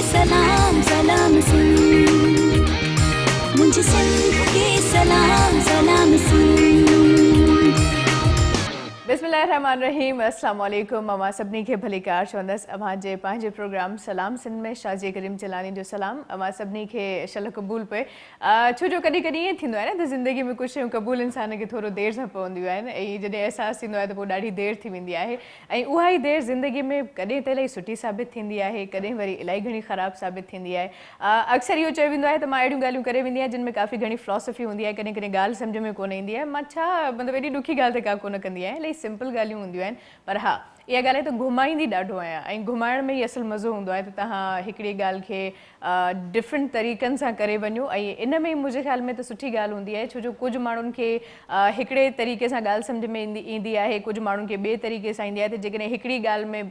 सलाम सलाम सिंध, मुंहिंजी सिंध खे सलाम सलाम सिंध। बिस्मिल्लाहिर्रहमानिर्रहीम, अस्सलाम वालेकुम। अमां सभिनी खे भलीकार चवंदसि। अव्हां जे पंहिंजे प्रोग्राम सलाम सिंध में शाजी करीम चलानी जो सलाम। अव्हां सभिनी खे शल क़बूल पे। छो जो कॾहिं कॾहिं ईअं थींदो आहे न त ज़िंदगी में कुझु शयूं क़बूल इंसान खे थोरो देरि सां पवंदियूं आहिनि ऐं जॾहिं अहसासु थींदो आहे त पोइ ॾाढी देरि थी वेंदी आहे ऐं उहा ई देरि ज़िंदगी में कॾहिं त इलाही सुठी साबित थींदी आहे, कॾहिं वरी इलाही घणी ख़राबु साबित थींदी आहे। अक्सर इहो चयो वेंदो आहे त मां अहिड़ियूं ॻाल्हियूं करे वेंदी आहियां जिन में काफ़ी घणी फिलॉसफी हूंदी आहे, कॾहिं कॾहिं ॻाल्हि सम्झ में कोन ईंदी आहे। मां छा मतिलबु एॾी ॾुखी ॻाल्हि त का कोन कंदी आहियां, इलाही सिंपल ॻाल्हियूं हूंदियूं आहिनि। पर हा, इहा ॻाल्हि आहे त घुमाईंदी ॾाढो आहियां ऐं घुमाइण में ई असुलु मज़ो हूंदो आहे त तव्हां हिकिड़ी ॻाल्हि खे डिफरेंट तरीक़नि सां करे वञो ऐं इन में ई मुंहिंजे ख़्याल में त सुठी ॻाल्हि हूंदी आहे। छो जो कुझु माण्हुनि खे हिकिड़े तरीक़े सां ॻाल्हि सम्झ में ईंदी आहे, कुझु माण्हुनि खे ॿिए तरीक़े सां ईंदी आहे। त जेकॾहिं हिकिड़ी ॻाल्हि में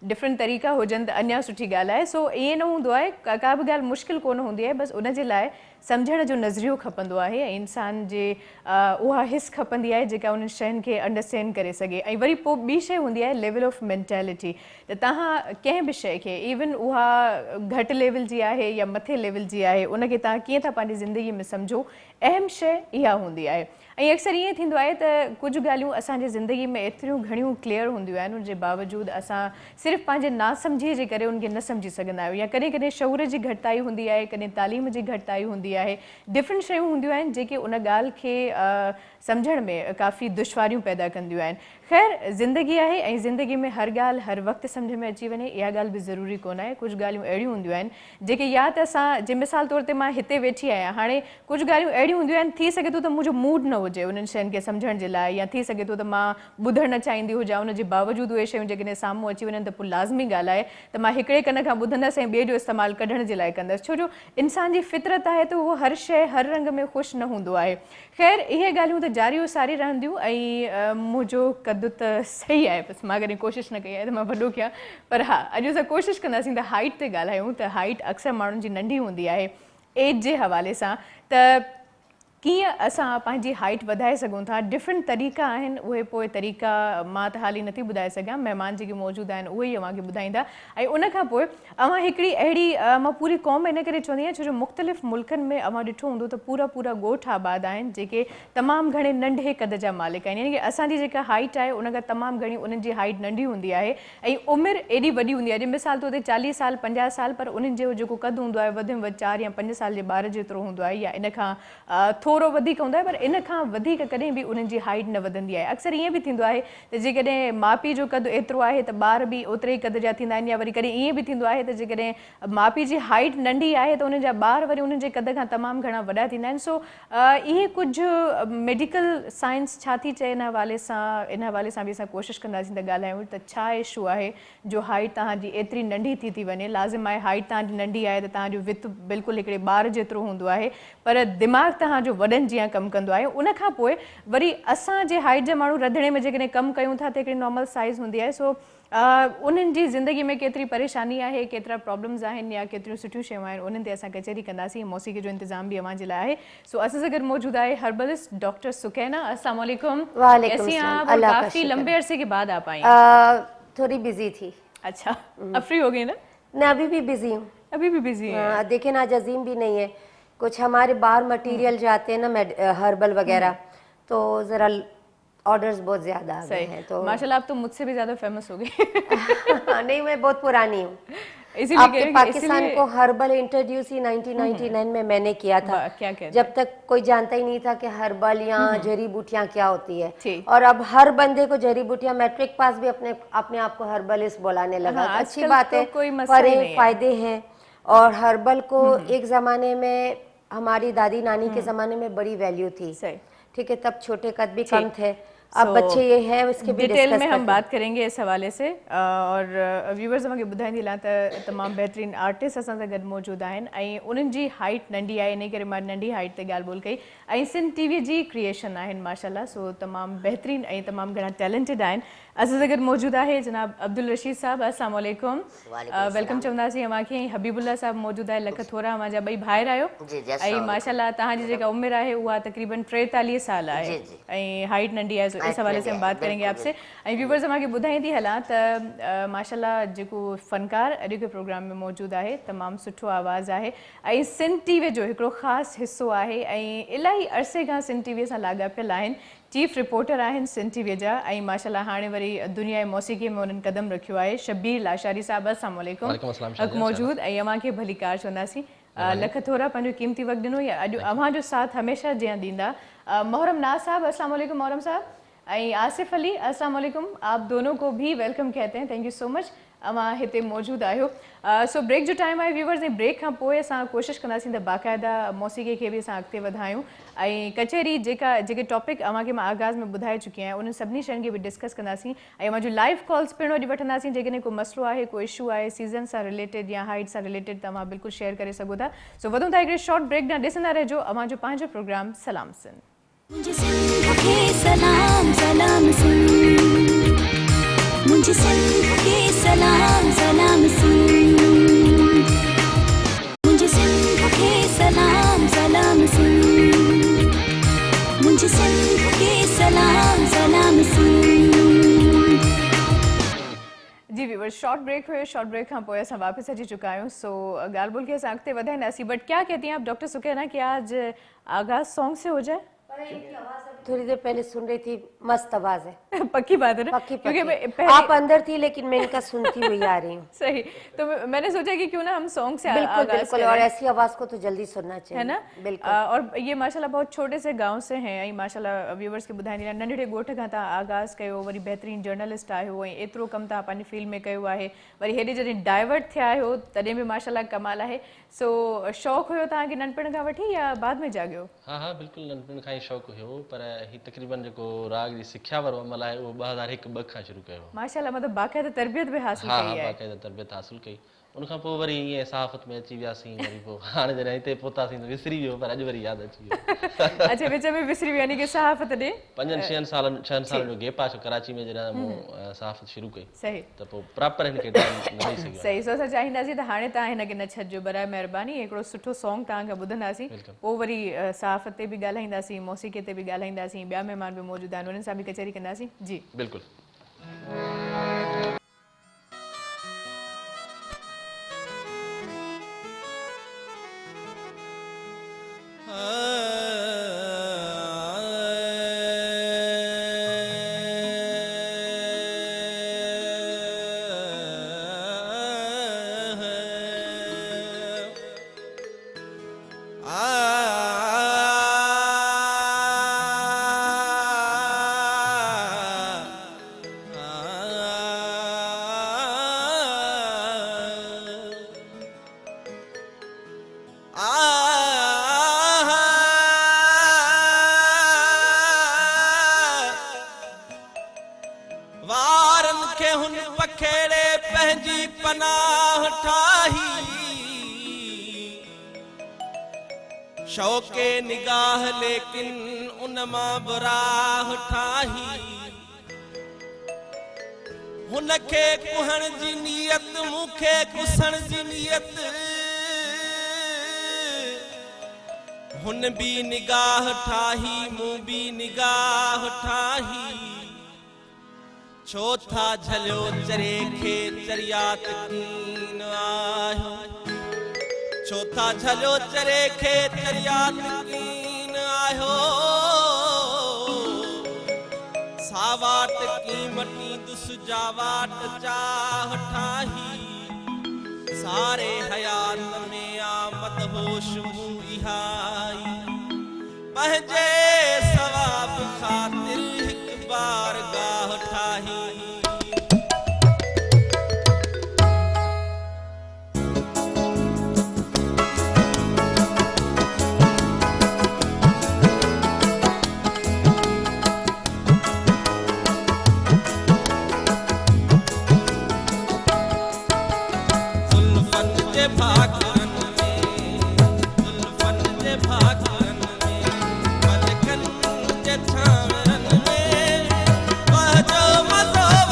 डिफरेंट तरीक़ा हुजनि त अञा सुठी ॻाल्हि आहे। सो ईअं न हूंदो आहे, का बि ॻाल्हि मुश्किल कोन हूंदी आहे, बसि उनजे लाइ सम्झण जो नज़रियो खपंदो आहे ऐं इंसान जे उहा हिस खपंदी आहे जेका उन्हनि शयुनि खे अंडरस्टैंड करे सघे। ऐं वरी पोइ ॿी शइ हूंदी आहे लेवल ऑफ मैंटेलिटी, त तव्हां कंहिं बि शइ खे इवन उहा घटि लेवल जी आहे या मथे लेवल जी आहे, उनखे तव्हां कीअं था पंहिंजी ज़िंदगी में सम्झो, अहम शइ इहा हूंदी आहे। ऐं अक्सर ईअं थींदो आहे त कुझु ॻाल्हियूं असांजी ज़िंदगी में एतिरियूं घणियूं क्लियर हूंदियूं आहिनि, उनजे बावजूदि असां सिर्फ़ु पंहिंजे नासमझीअ जे करे उनखे न सम्झी सघंदा आहियूं। या कॾहिं कॾहिं शऊर जी घटिताई हूंदी आहे, कॾहिं तालीम जी घटिताई हूंदी आहे, डिफरेंट शयूं हूंदियूं आहिनि जेके उन ॻाल्हि खे सम्झण में काफ़ी दुश्वारियूं पैदा कंदियूं आहिनि। ख़ैर, ज़िंदगी आहे ऐं ज़िंदगी में हर ॻाल्हि हर वक़्तु सम्झ में अची वञे, इहा ॻाल्हि बि ज़रूरी कोन आहे। कुझु ॻाल्हियूं अहिड़ियूं हूंदियूं आहिनि जेके या त असां, जे मिसाल तौर ते मां हिते वेठी आहियां, हाणे कुझु ॻाल्हियूं अहिड़ियूं हूंदियूं आहिनि, थी सघे थो त मुंहिंजो मूड न हुजे उन्हनि शयुनि खे सम्झण जे लाइ, या थी सघे थो त मां ॿुधणु न चाहींदी हुजां, उनजे बावजूदि उहे शयूं जेकॾहिं साम्हूं अची वञनि त पोइ लाज़मी ॻाल्हि आहे त मां हिकिड़े कन खां ॿुधंदसि ऐं ॿिए जो इस्तेमालु कढण जे लाइ कंदसि। छो जो इंसान जी फितरत आहे त उहो हर शइ हर रंग में ख़ुशि न हूंदो आहे। ख़ैर, इहे ॻाल्हियूं त जारी सारी रहंदियूं ऐं मुंहिंजो क़द त सही आहे, बसि मां कॾहिं कोशिशि न कई आहे त मां वॾो कयां। पर हा, अॼु असां कोशिशि कंदासीं त हाइट ते ॻाल्हायूं। त हाइट अक्सर माण्हुनि जी नंढी हूंदी आहे एज जे हवाले सां, त कीअं असां पंहिंजी हाइट वधाए सघूं था। डिफरेंट तरीक़ा आहिनि, उहे पोइ तरीक़ा मां त हाली नथी ॿुधाए सघां, महिमान जेके मौजूदु आहिनि उहे ई अव्हांखे ॿुधाईंदा। ऐं उनखां पोइ अव्हां हिकिड़ी अहिड़ी, मां पूरी क़ौम इन करे चवंदी आहियां छो जो मुख़्तलिफ़ मुल्कनि में अव्हां ॾिठो हूंदो त पूरा पूरा ॻोठ आबाद आहिनि जेके तमामु घणे नंढे क़द जा मालिक आहिनि। यानी की असांजी जेका हाइट आहे उन खां तमामु घणी उन्हनि जी हाइट नंढी हूंदी आहे ऐं उमिरि एॾी वॾी हूंदी आहे। जीअं मिसाल तौर ते 40 साल 50 साल, पर उन्हनि जो जेको क़द हूंदो आहे वधि में वधि 4 या 5 साल जे ॿार जेतिरो हूंदो आहे, या इन खां थोरो वधीक हूंदो आहे, पर इन खां वधीक कॾहिं बि उन्हनि जी हाइट न वधंदी आहे। अक्सर ईअं बि थींदो आहे त जेकॾहिं माउ पीउ जो क़द एतिरो आहे त ॿार बि ओतिरे ई क़द जा थींदा आहिनि, या वरी कॾहिं ईअं बि थींदो आहे त जेकॾहिं माउ पीउ जी हाइट नंढी आहे त उन्हनि जा ॿार वरी उन्हनि जे क़द खां तमामु घणा वॾा थींदा आहिनि। सो इहे कुझु मेडिकल साइंस छा थी चए इन हवाले सां बि असां कोशिशि कंदासीं त ॻाल्हायूं त छा इशू आहे जो हाइट तव्हांजी एतिरी नंढी थी वञे। लाज़िम आहे हाइट तव्हांजी नंढी आहे त तव्हांजो विथ बिल्कुलु हिकिड़े ॿार जेतिरो हूंदो आहे, पर दिमाग़ तव्हांजो वॾनि जीअं कमु कंदो आहे। उनखां पोइ वरी असांजे हाइट जा माण्हू रंधिणे में जेकॾहिं कमु कयूं था त हिकिड़ी नॉर्मल साइज़ हूंदी आहे। सो उन्हनि जी ज़िंदगी में केतिरी परेशानी आहे, केतिरा प्रॉब्लम्स आहिनि, या केतिरियूं सुठियूं शयूं आहिनि, उन्हनि ते असां कचहरी कंदासीं। मौसीक़ी जो इंतज़ाम बि अव्हां जे लाइ आहे। सो असां सां गॾु मौजूदु आहे हर्बलिस्ट डॉक्टर सुकैना। अस्सलाम वालेकुम। कैसी हैं आप? काफ़ी लंबे अरसे के बाद आप आई। थोड़ी बिजी थी। अच्छा, अब फ्री हो गई ना? मैं अभी भी बिजी हूँ। अभी भी बिजी है? देखिए ना, आज अजीम भी नहीं है, कुछ हमारे बाहर मटेरियल जाते हैं ना हर्बल वगैरह, तो जरा ऑर्डर्स बहुत ज्यादा आ गए हैं। तो माशाल्लाह आप तो मुझसे भी ज्यादा फेमस हो गई। नहीं, मैं बहुत पुरानी हूँ। इसीलिए आपके पाकिस्तान को हर्बल इंट्रोड्यूस ही 1999 में मैंने किया था। क्या कहते? जब तक कोई जानता ही नहीं था कि हर्बल या जड़ी बूटियां क्या होती है। ठीक। और अब हर बंदे को जड़ी बूटियां, मैट्रिक पास भी अपने आप को हर्बलिस्ट बुलाने लगा। हाँ, अच्छी बात है, कोई मसला ही नहीं है। फायदे हैं। और हर्बल को एक जमाने में, हमारी दादी नानी के जमाने में बड़ी वैल्यू थी। सही। ठीक है, तब छोटे कद भी कम थे, अब बच्चे ये है, उसके भी डिटेल में हम बात करेंगे इस हवाले से। और व्यूवर्स असांखे ॿुधाईंदी लाइ त तमामु बहितरीन आर्टिस्ट असां सां गॾु मौजूदु आहिनि ऐं उन्हनि जी हाइट नंढी आहे, इन करे मां नंढी हाइट ते ॻाल्हि ॿोल कई। ऐं सिंध टीवी जी क्रिएशन आहिनि माशाल्लाह, सो तमामु बहितरीन ऐं तमामु घणा टैलेंटेड आहिनि। असां सां गॾु मौजूदु आहे जनाब अब्दुल रशीद साहब। अस्सलाम वालेकुम। वालेकुम वेलकम चवंदासीं अमांखे। हबीबुल्ला साहब मौजूदु आहे लख थोरा, अमां जा ॿई भाइर आहियो ऐं माशाल्लाह तव्हांजी जेका उमिरि आहे उहा तक़रीबन 43 साल आहे ऐं हाइट नंढी आहे, इस हवाले से हम बात करेंगे आपसे। ऐं व्यूवर्स अमांखे ॿुधाईंदी हलां त माशाल्लाह जेको फ़नकार अॼु के प्रोग्राम में मौजूदु आहे तमामु सुठो आवाज़ु आहे ऐं सिंध टीवी जो हिकिड़ो ख़ासि हिसो आहे ऐं इलाही अरसे खां सिंध टीवीअ सां लाॻापियल आहिनि। चीफ रिपोर्टर आहिनि सिंध टीवीअ जा ऐं माशाल्लाह हाणे वरी दुनिया जी मौसीक़ीअ में उन्हनि क़दम रखियो आहे। शबीर लाशारी साहब, अस्सलाम वालेकुम। हक़ मौजूद ऐं अव्हांखे भली कार चवंदासीं। लख थोरा पंहिंजो क़ीमती वक़्तु ॾिनो या अॼु अव्हांजो साथ हमेशह जीअं ॾींदा। मोहरम नाज़ साहब, अस्सलाम वालेकुम मोहरम साहब। ऐं आसिफ अली, अस्सलाम वालेकुम। आप दोनों को भी वेलकम कहते हैं, थैंक यू सो मच अव्हां हिते मौजूदु आहियो। सो ब्रेक जो टाइम आहे व्यूवर्स, ऐं ब्रेक खां पोइ असां कोशिशि कंदासीं त बाक़ाइदा मौसीक़ी खे बि असां अॻिते वधायूं ऐं कचहरी जेके टॉपिक अव्हांखे मां आगाज़ में ॿुधाए चुकी आहियां उन सभिनी शयुनि खे बि डिस्कस कंदासीं ऐं अव्हांजो लाइव कॉल्स पिणु अॼु वठंदासीं। जेकॾहिं को मसइलो आहे, को इशू आहे सीज़न सां रिलेटेड या हाइट सां रिलेटेड त तव्हां बिल्कुलु शेयर करे सघो था। सो वधूं था हिकिड़े शॉर्ट ब्रेक ॾांहुं, ॾिसंदा रहिजो अव्हांजो पंहिंजो प्रोग्राम सलाम सिंध। मुझे सिंध के सलाम सलाम सिंध, मुझे सिंध के सलाम सलाम सिंध, मुझे सिंध के सलाम सलाम सिंध, मुझे सिंध के सलाम सलाम सिंध। जी व्यूवर्स, शॉर्ट ब्रेक हुयो, शॉर्ट ब्रेक खां पोइ असां वापसि अची चुका आहियूं। सो ॻाल्हि ॿोल खे असां अॻिते वधाईंदासीं। बट क्या कहती हैं आप डॉक्टर सुकैना कि आज आगाज़ सॉन्ग से हो जाए? थोड़ी देर पहले सुन रही थी, मस्त आवाज है। पक्की बात है ना? पक्की क्योंकि आप अंदर थी लेकिन मैं इनका सुनती हुई आ रही हूँ। सही, तो मैंने सोचा कि क्यों ना हम सॉन्ग से बिल्कुल आगाज़ बिल्कुल, करें। और ऐसी आवाज को तो जल्दी सुनना चाहिए, है ना? बिल्कुल। और ये माशाल्लाह बहुत छोटे से गांव से हैं ऐं माशाल्लाह व्यूवर्स खे ॿुधाईंदी नंढड़े ॻोठ खां तव्हां आगाज़ कयो, वरी बहितरीन जर्नलिस्ट आहियो ऐं एतिरो कमु तव्हां पंहिंजी फील्ड में कयो आहे, वरी हेॾे जॾहिं डाइवर्ट थिया आहियो तॾहिं बि माशाल्लाह कमाल आहे। सो शौक़ु हुयो तव्हांखे नंढपण खां वठी या बाद में जाॻियो? हाँ हाँ बिल्कुलु, नंढपण खां ई शौक़ु हुयो, पर ही तक़रीबन जेको राग जी सिख्या वारो अमल आहे उहो 2001-2 खां शुरू कयो। माशाल्लाह, मतलब बाक़ाइदा तरबियत बि हासिल हाँ कई हाँ, आहे। बाक़ाइदा तरबियत हासिल कई। उनखां पोइ वरी ईअं सहाफ़त में अची वियासीं, वरी पोइ हाणे जॾहिं हिते पहुतासीं त विसरी वियो, पर अॼु वरी यादि अची वियो। अच्छा, विच में विसरी वियो, यानी कि सहाफ़त ॾे 5-6 सालनि जो गैप आहे कराची में जॾहिं मूं सहाफ़त शुरू कई, सही त पोइ प्रॉपर हिनखे टाइम न ॾेई सघियो। सही। सो असां चाहींदासीं त हाणे तव्हां हिनखे न छॾिजो, बराए महिरबानी। हिकिड़ो सुठो सॉन्ग तव्हांखां ॿुधंदासीं, पोइ वरी सहाफ़त ते बि ॻाल्हाईंदासीं, मौसीक़ी ते बि ॻाल्हाईंदासीं, ॿिया महिमान बि मौजूदु आहिनि, उन्हनि सां बि कचहरी कंदासीं। जी बिल्कुलु। शौके निगाह लेकिन उन मां बुराह ठाही, हुनखे कुहण जी नियत, मूंखे कुसण जी नियत, हुन भी निगाह ठाही, मूं भी निगाह ठाही। छो था झलियो चरे खे चरियात कीन आयो, छो था झलियो चरे खे चरियात कीन आयो। सावाट कीमती दुस जावाट चाह ठाही, सारे हयात में आमद होश मूं इहाई। पंहिंजे सवाब ख़ातिर हिक बार गाह ठाही। मज़ो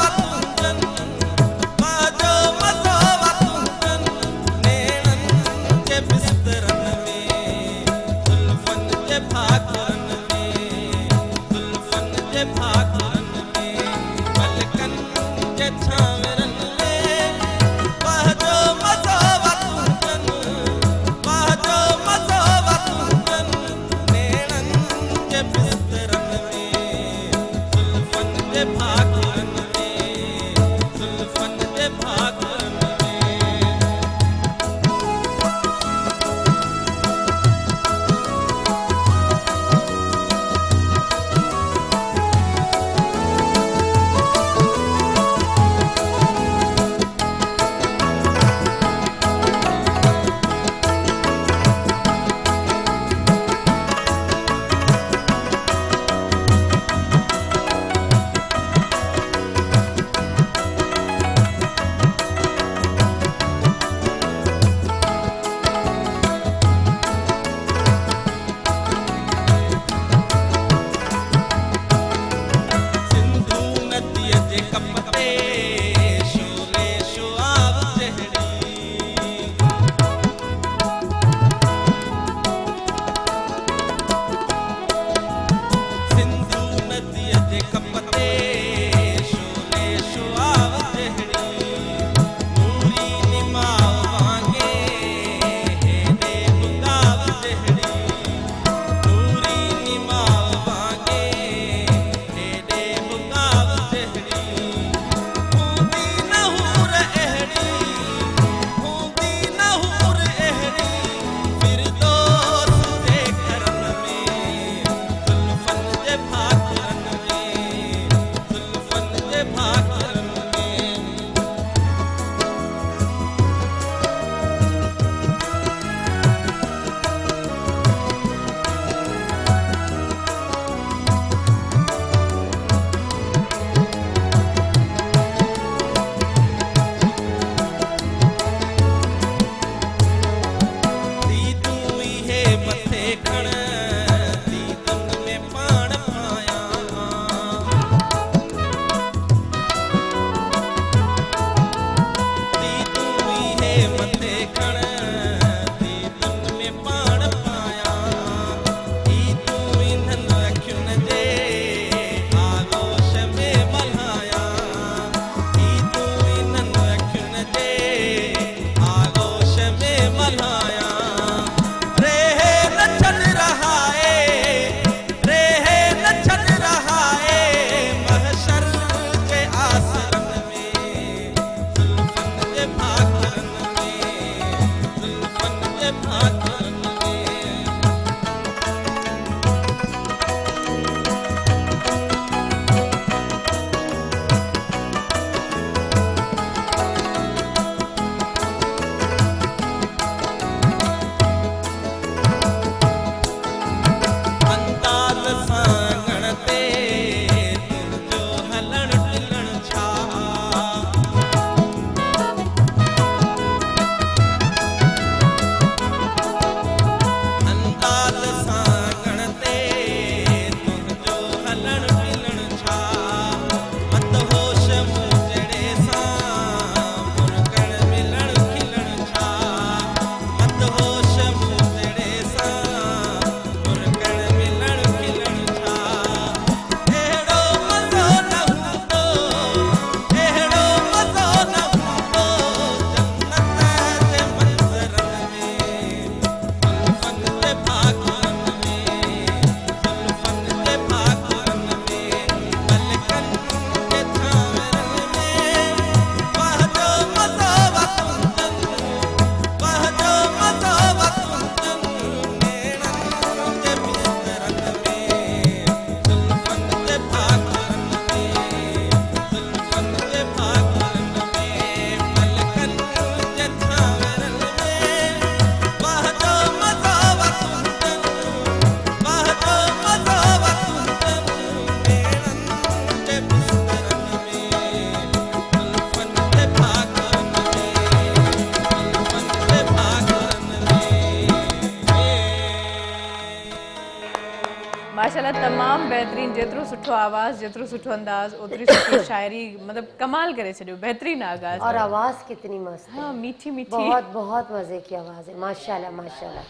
माशाल्लाह तमाम बेहतरीन, जेतिरो सुठो आवाज़, जेतिरो सुठो अंदाज़, ओतिरी सुठी शायरी, मतलब कमाल करे छॾियो, बेहतरीन आगाज़। और आवाज़ कितनी मस्त है। हाँ, मीठी मीठी बहुत बहुत मज़े की आवाज़ है, माशाल्लाह माशाल्लाह।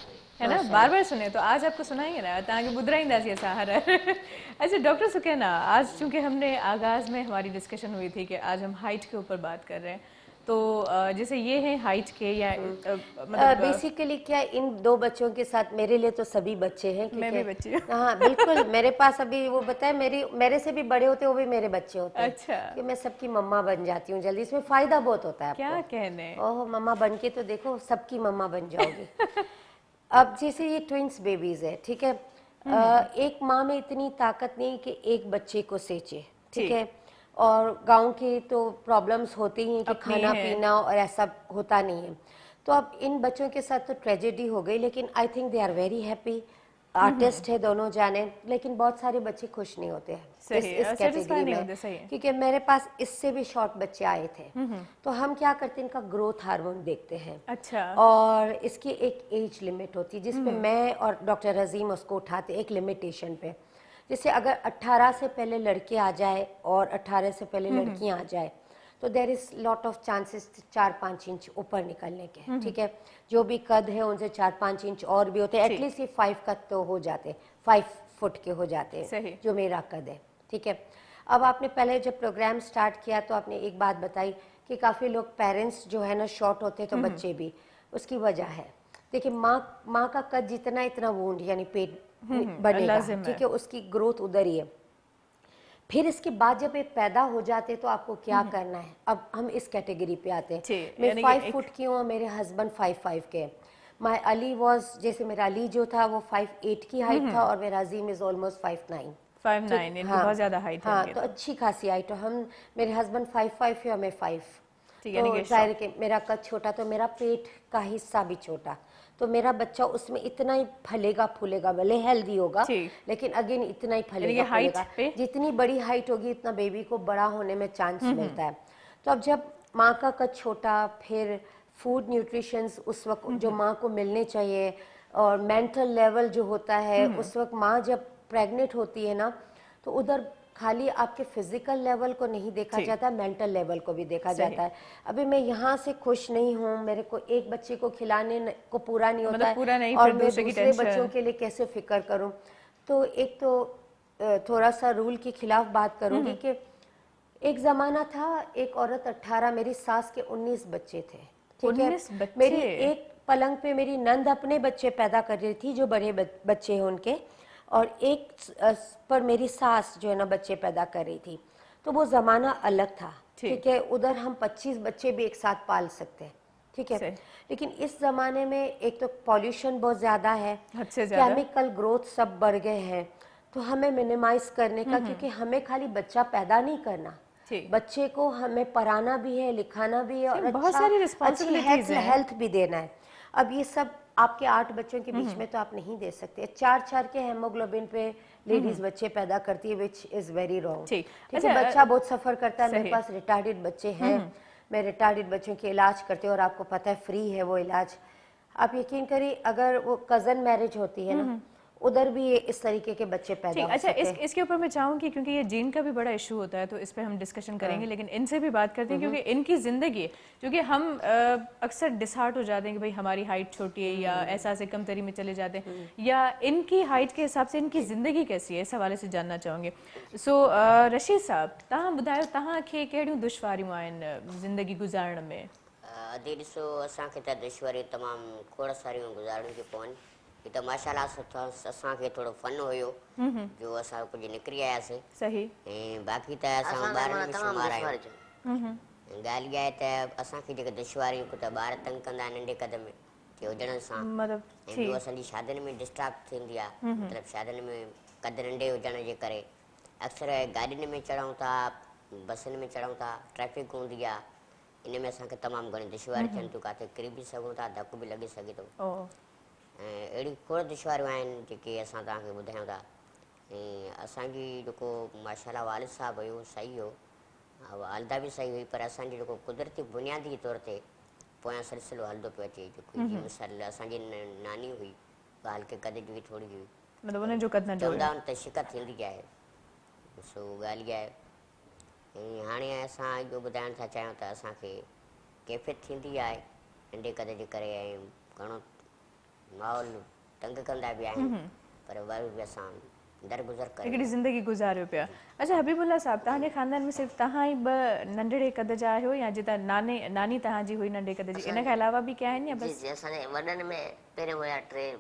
है ना, बार बार सुने तो आज आपको सुनाएंगे ना, ताकि बुधराइंदासी ऐसा हर अच्छा डॉक्टर सुकैना, आज चूंकि हमने आगाज़ में हमारी डिस्कशन हुई थी कि आज हम हाइट के ऊपर बात कर रहे हैं, तो जैसे ये है हाइट के या मतलब बेसिकली क्या, इन दो बच्चों के साथ, मेरे लिए तो सभी बच्चे हैं मैं भी बच्ची हूँ। हाँ बिल्कुल, मेरे पास अभी वो बताए, मेरे से भी बड़े होते हैं, वो भी मेरे बच्चे होते हैं। अच्छा। कि मैं सबकी मम्मा बन जाती हूँ जल्दी, इसमें फ़ायदा बहुत होता है क्या आपको। कहने। ओह मम्मा बन के तो देखो, सबकी मम्मा बन जाओगी। अब जैसे ये ट्विंस बेबीज है, ठीक है, एक माँ में इतनी ताकत नहीं कि एक बच्चे को सेचे, ठीक है, और गांव की तो प्रॉब्लम्स होती ही हैं कि खाना पीना और ऐसा होता नहीं है। तो अब इन बच्चों के साथ तो ट्रेजेडी हो गई, लेकिन I think they are very happy. Artist है दोनों जाने, लेकिन बहुत सारे बच्चे खुश नहीं होते हैं इस कैटेगरी में, क्योंकि मेरे पास इससे भी शॉर्ट बच्चे आए थे। तो हम क्या करते हैं, इनका ग्रोथ हार्मोन देखते हैं। अच्छा। और इसकी एक एज लिमिट होती है जिसपे मैं और डॉक्टर रजीम उसको उठाते एक लिमिटेशन पे। जैसे अगर 18 से पहले लड़के आ जाए और 18 से पहले लड़कियां आ जाए, तो there is lot of chances 4-5 inch ऊपर निकलने के, ठीक है। जो भी कद है उनसे 4-5 इंच और भी होते हैं, एटलीस्ट ये 5 कद तो हो जाते, 5 फुट के हो जाते हैं, जो मेरा कद है, ठीक है। अब आपने पहले जब प्रोग्राम स्टार्ट किया तो आपने एक बात बताई कि काफ़ी लोग पेरेंट्स जो है ना शॉर्ट होते हैं तो बच्चे भी, उसकी वजह है। देखिए माँ का कद जितना इतना वूंड यानी पेट बनेगा, ठीक है, उसकी ग्रोथ उधर ही है। फिर इसके बाद जब ये पैदा हो जाते तो आपको क्या करना है। अब हम इस कैटेगरी पे आते हैं। मैं 5 फुट की हूँ, मेरे हस्बैंड 5'5" के। माय अली वाज, जैसे मेरा अली जो था वो 5'8" की हाइट था और मेरा अजीम इज ऑलमोस्ट 5'9". 5'9", इनकी बहुत ज्यादा हाइट है। हाँ, तो अच्छी खासी हाइट है। हम, मेरे हस्बैंड 5'5" है और मैं 5। तो जाहिर है मेरा कद छोटा, तो मेरा पेट का हिस्सा भी छोटा, तो मेरा बच्चा उसमें इतना ही फलेगा फूलेगा, भले हेल्दी होगा लेकिन अगेन इतना ही फलेगा फूलेगा। जितनी बड़ी हाइट होगी इतना बेबी को बड़ा होने में चांस मिलता है। तो अब जब माँ का कद छोटा, फिर फूड न्यूट्रिशंस उस वक्त जो माँ को मिलने चाहिए, और मेंटल लेवल जो होता है उस वक्त माँ जब प्रेग्नेंट होती है ना, तो उधर खाली आपके फिजिकल लेवल को नहीं देखा जाता, मेंटल लेवल को भी देखा जाता है। अभी मैं यहाँ से खुश नहीं हूँ, मेरे को एक बच्चे को खिलाने को पूरा नहीं होता है, और मैं दूसरे बच्चों के लिए कैसे फिक्र करूँ। तो एक तो थोड़ा सा रूल के खिलाफ बात करूँगी कि एक ज़माना था, एक औरत 18, मेरी सास के 19 बच्चे थे, ठीक है। मेरी एक पलंग पे मेरी नंद अपने बच्चे पैदा कर रही थी, जो बड़े बच्चे हैं उनके, और एक पर मेरी सास जो है ना बच्चे पैदा कर रही थी। तो वो ज़माना अलग था, ठीक है। उधर हम 25 बच्चे भी एक साथ पाल सकते हैं, ठीक है। लेकिन इस ज़माने में एक तो पॉल्यूशन बहुत ज़्यादा है, केमिकल ग्रोथ सब बढ़ गए हैं, तो हमें मिनिमाइज करने का, क्योंकि हमें खाली बच्चा पैदा नहीं करना, बच्चे को हमें पढ़ाना भी है, लिखाना भी है, और अच्छी हेल्थ भी देना है। अब ये सब आपके 8 बच्चों के बीच में तो आप नहीं दे सकते। 4 के हेमोग्लोबिन पे लेडीज बच्चे पैदा करती है, विच इज वेरी रॉन्ग, ठीक है। बच्चा बहुत सफर करता है। मेरे पास रिटार्डेड बच्चे हैं, मैं रिटार्डेड बच्चों के इलाज करती हूँ, और आपको पता है फ्री है वो इलाज। आप यकीन करिए, अगर वो कजन मैरिज होती है ना, उधर भी ये इस तरीके के बच्चे पैदा हो सकते हैं। इसके ऊपर मैं चाहूँगी, क्योंकि ये जीन का भी बड़ा इशू होता है, तो इस पे हम डिस्कशन करेंगे, लेकिन इनसे भी बात करते हैं, क्योंकि इनकी ज़िंदगी, क्योंकि हम अक्सर डिसहार्ट हो जाते हैं कि भाई हमारी हाइट छोटी है, या एहसास कमतरी में चले जाते हैं, या इनकी हाइट के हिसाब से इनकी ज़िंदगी कैसी है, इस हवाले से जानना चाहूँगी। सो रशीद साहब, तव्हां ॿुधायो, तव्हांखे कहिड़ियूं दुश्वारियूं आहिनि ज़िंदगी गुज़ारण में? अदी ॾिसो, असांखे त दुश्वारियूं तमामु खोड़ सारियूं गुज़ारणियूं थियूं पवनि। ही त माशाल्लाह सुठो, असांखे थोरो फन हुयो जो असां कुझु निकिरी आयासीं, ऐं बाक़ी त असां ॿारनि में शुमार आहियूं। ॻाल्हि इहा आहे त असांखे जेके दुश्वारियूं, हिकु त ॿार तंग कंदा आहिनि नंढे क़दम के हुजण सां, ऐं ॿियो असांजी शादियुनि में डिस्टर्ब थींदी आहे, मतिलबु शादियुनि में कद नंढे हुजण जे करे अक्सर गाॾियुनि में चढ़ूं था, बसियुनि में चढ़ूं था, ट्रैफिक हूंदी आहे, इन में असांखे तमामु घणी दुश्वारियूं थियनि थियूं, किथे किरी बि सघूं था, धकु बि लॻी सघे थो। ऐं अहिड़ी खोड़ दुश्वारियूं आहिनि जेके असां तव्हांखे ॿुधायूं था। ऐं असांजी जेको माशाल्लाह वालिद साहबु हुयो, सही हो, वालदा बि सही हुई, पर असांजी जेको कुदरती बुनियादी तौर ते पोयां सिलसिलो हलंदो पियो अचे, जेको मिसाल असांजी नानी हुई, उहा हल्के कद जी हुई, थोरी हुई, मतिलबु उन जो कदु नंढो चवंदा हुयो। आहिनि त शिकत थींदी आहे, सो ॻाल्हि आहे। ऐं हाणे असां इहो ॿुधाइण था चाहियूं त असांखे कैफ़ियत थींदी आहे नंढे कद जे करे, ऐं घणो माहौल तंग कंदा बि आहिनि, पर वरी बि असां दरगुज़र करे हिकिड़ी ज़िंदगी गुज़ारियो पिया। अच्छा हबीबुल्ला साहब, तव्हांजे ख़ानदान में सिर्फ़ु तव्हां ई ॿ नंढड़े कद जा आहियो या जितां नानी तव्हांजी हुई नंढे कद जी, इन खां अलावा बि क्या आहिनि या जी बसि? जी असांजे वॾनि में पहिरियों हुया 3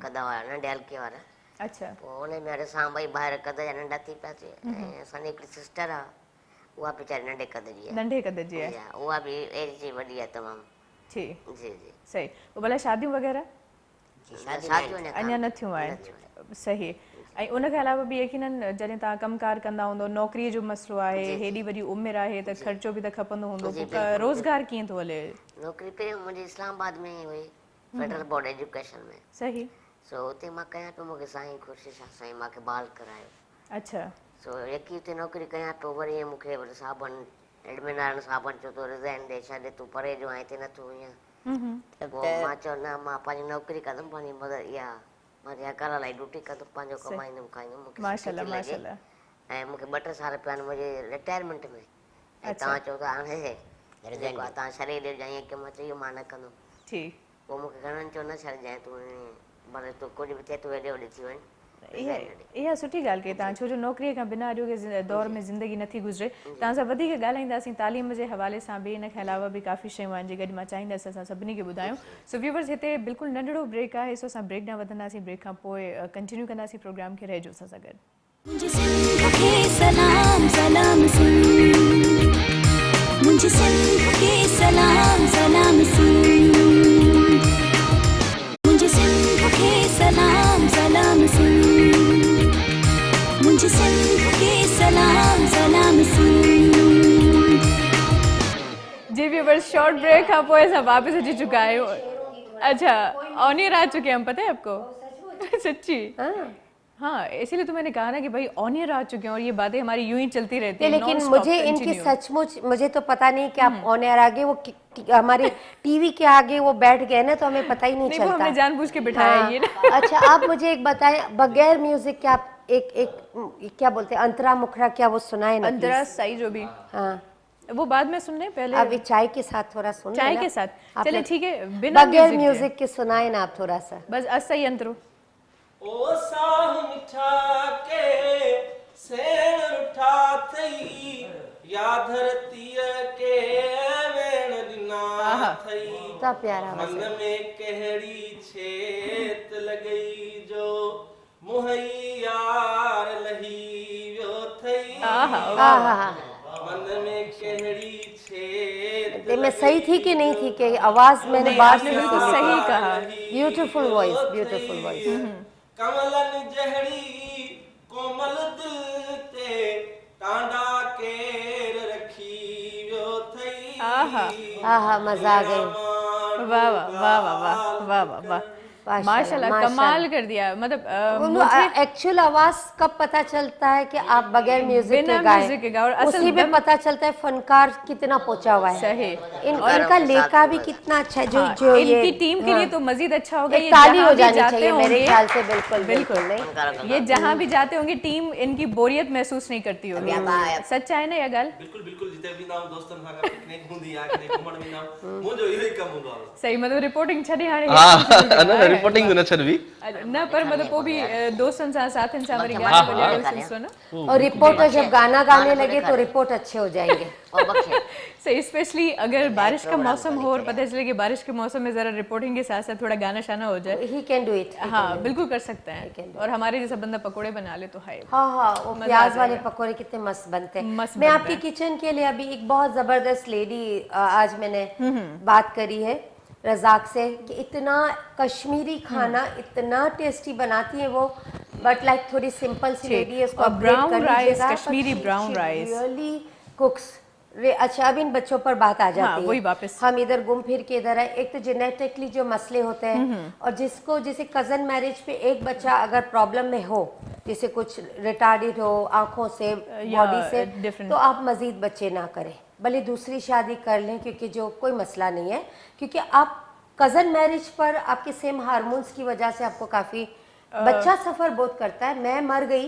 कद हुआ नंढे हल्के वारा, अच्छा पोइ उन में असां ॿई ॿाहिरि कद जा नंढा थी पियासीं। ऐं असांजी हिकिड़ी सिस्टर आहे, उहा वीचारी नंढे कद जी आहे। नंढे कद जी आहे। उहा बि एज जी वॾी आहे तमामु। जी जी जी सही। पोइ भला शादियूं वग़ैरह शादियूं अञा न थियूं आहिनि। सही। ऐं उन खां अलावा बि यकीनन जॾहिं तव्हां कमकार कंदा हूंदो, नौकिरीअ जो मसइलो आहे, हेॾी वॾी उमिरि आहे त ख़र्चो बि त खपंदो हूंदो, पोइ रोज़गार कीअं थो हले? नौकिरी पहिरियों मुंहिंजी इस्लामाबाद में ई हुई, फेडरल बोर्ड एजुकेशन में। सही। सो हुते मां कयां पियो, मूंखे साईं ख़ुशी साईं मूंखे बहाल करायो। अच्छा। सो यकी हुते नौकिरी कयां पियो, वरी मूंखे वरी साहबनि एडमिन वारनि साहबनि चयो तो रिज़ाइन ॾे छॾे, तूं परे जो आहे हिते नथो वञा। पोइ मां चयो न, मां पंहिंजी नौकिरी कंदुमि, पंहिंजी मदर इहा मां घर लाइ ड्यूटी कंदुमि, पंहिंजो कमाईंदुमि खाईंदुमि, मूंखे माशाल्लाह सुठी थी लॻे। ऐं मूंखे 2-3 साल पिया आहिनि मुंहिंजे रिटायरमेंट में, ऐं तव्हां चओ था हाणे जेको आहे तव्हां छॾे ॾिजो, ईअं की मां चयो मां न कंदुमि। ठीकु। पोइ मूंखे घणनि चयो न छॾजांइ तूं, भले तूं कुझु बि थिए तूं हेॾे होॾे थी वञु। इहा सुठी ॻाल्हि कई तव्हां, छो जो नौकिरीअ खां बिना अॼोके दौर में ज़िंदगी नथी गुज़रे। तव्हां सां वधीक ॻाल्हाईंदासीं तालीम जे हवाले सां बि, इन खां अलावा बि काफ़ी शयूं आहिनि जेकॾहिं मां चाहींदसि असां सभिनी खे ॿुधायूं। सो व्यूवर्स, हिते बिल्कुलु नंढिड़ो ब्रेक आहे, सो असां ब्रेक ॾांहुं वधंदासीं, ब्रेक खां पोइ कंटिन्यू कंदासीं प्रोग्राम खे, रहिजो असां सां गॾु। मुझे सिंध के सलाम सलाम सिंध, मुझे सिंध के सलाम सलाम सिंध, मुझे सिंध के सलाम सलाम सिंध, मुझे सिंध के सलाम सलाम सिंध। जी व्यूवर्स, शॉर्ट ब्रेक खां पोइ असां वापस अची चुका आहियूं। अच्छा, ऑन एयर आ चुके हैं हम, पता है आपको? सच्ची? हाँ, इसीलिए तो मैंने कहा ना कि भाई ऑन एयर आ चुके हैं और ये बातें हमारी यूं ही चलती रहती हैं। लेकिन मुझे इनकी सचमुच मुझे तो पता नहीं कि आप ऑन एयर आगे, वो हमारे टीवी के आगे वो बैठ गए ना, तो हमें पता ही नहीं चलता। वो हमने जानबूझ के बिठाया ये ना। अच्छा, आप मुझे एक बताएं, बगैर म्यूजिक के आप एक क्या बोलते हैं, अंतरा मुखरा, क्या वो सुनाए ना? अंतरा सही जो भी। हाँ, वो बाद में सुनने पहले। अभी चाय के साथ थोड़ा सुन, चाय के साथ चलिए ठीक है, बिना बगैर म्यूजिक के सुनाए ना आप थोड़ा सा, बस असही अंतरो। ओ साह मिठा के सेण रुठा थई, या धरती के वेण ॾिना थई, इतना प्यारा मन में कहिड़ी छेत लॻई जो मुंहिं यार लही वियो थई। मन में कहिड़ी छेत, मैं सही थी कि नहीं थी कि आवाज मैंने बात आपने बिल्कुल सही कहा। Beautiful voice, beautiful voice. कमलन जहड़ी कोमल दिल ते टांडा केर रखी वियो थई। आहा, मजा आ गई। वाह वाह वाह वाह वाह वाह वाह, माशाल्लाह, कमाल कर दिया। मतलब एक्चुअल आवाज कब पता चलता है कि आप बगैर म्यूजिक के गाएं, उसी में पता चलता है फनकार कितना पहुंचा हुआ है। सही। इनका लेखा भी कितना अच्छा है, जो इनकी टीम के लिए तो मजीद अच्छा होगा, ये ताली हो जानी जाते चाहिए मेरे ख्याल से। बिल्कुल बिल्कुल, ये जहाँ भी जाते होंगे टीम इनकी बोरियत महसूस नहीं करती होगी। सच्चा है ना ये गल? बिल्कुल बिल्कुल, जिते भी ना दोस्तन सां पिकनिक हूंदी आहे, कॾहिं घुमण वेंदा आहियूं, मुंहिंजो इहो ई कमु हूंदो आहे। सही, मतलब रिपोर्टिंग छॾे हाणे रिपोर्टिंग न छॾबी न, पर मतलब वो भी दोस्तन सां साथन सां वरी गाना बजाना सिलसिलो ना। और रिपोर्टर जब गाना गाने लगे तो रिपोर्ट अच्छे हो जाएंगे। सही, स्पेशली अगर बारिश का मौसम हो और पता चले कि बारिश के मौसम में जरा रिपोर्टिंग के साथ साथ थोड़ा गाना शाना हो जाए, ही कैन डू इट। हाँ बिल्कुल कर सकते हैं। और हमारे जैसा बंदा पकोड़े बना ले तो है। हाँ, वो प्याज वाले पकोड़े कितने मस्त बनते हैं। मैं आपके किचन के लिए अभी एक बहुत जबरदस्त लेडी आज मैंने बात करी है रजाक से, कि इतना कश्मीरी खाना इतना टेस्टी बनाती है वो, बट लाइक थोड़ी सिंपल सी लेडी है, उसको brown rice, Kashmiri brown rice really कुक्स। अच्छा, अब इन बच्चों पर बात आ जाती है। वही वापस हम इधर घूम फिर के इधर आए। एक तो जेनेटिकली जो मसले होते हैं, और जिसको जैसे कजन मैरिज पे एक बच्चा अगर प्रॉब्लम में हो, जैसे कुछ रिटार्डेड हो आंखों से, बॉडी से, तो आप मजीद बच्चे ना करें, भले दूसरी शादी कर लें, क्योंकि जो कोई मसला नहीं है, क्योंकि आप कज़न मैरिज पर आपके सेम हार्मोन्स की वजह से आपको काफ़ी बच्चा सफर बहुत करता है। मैं मर गई,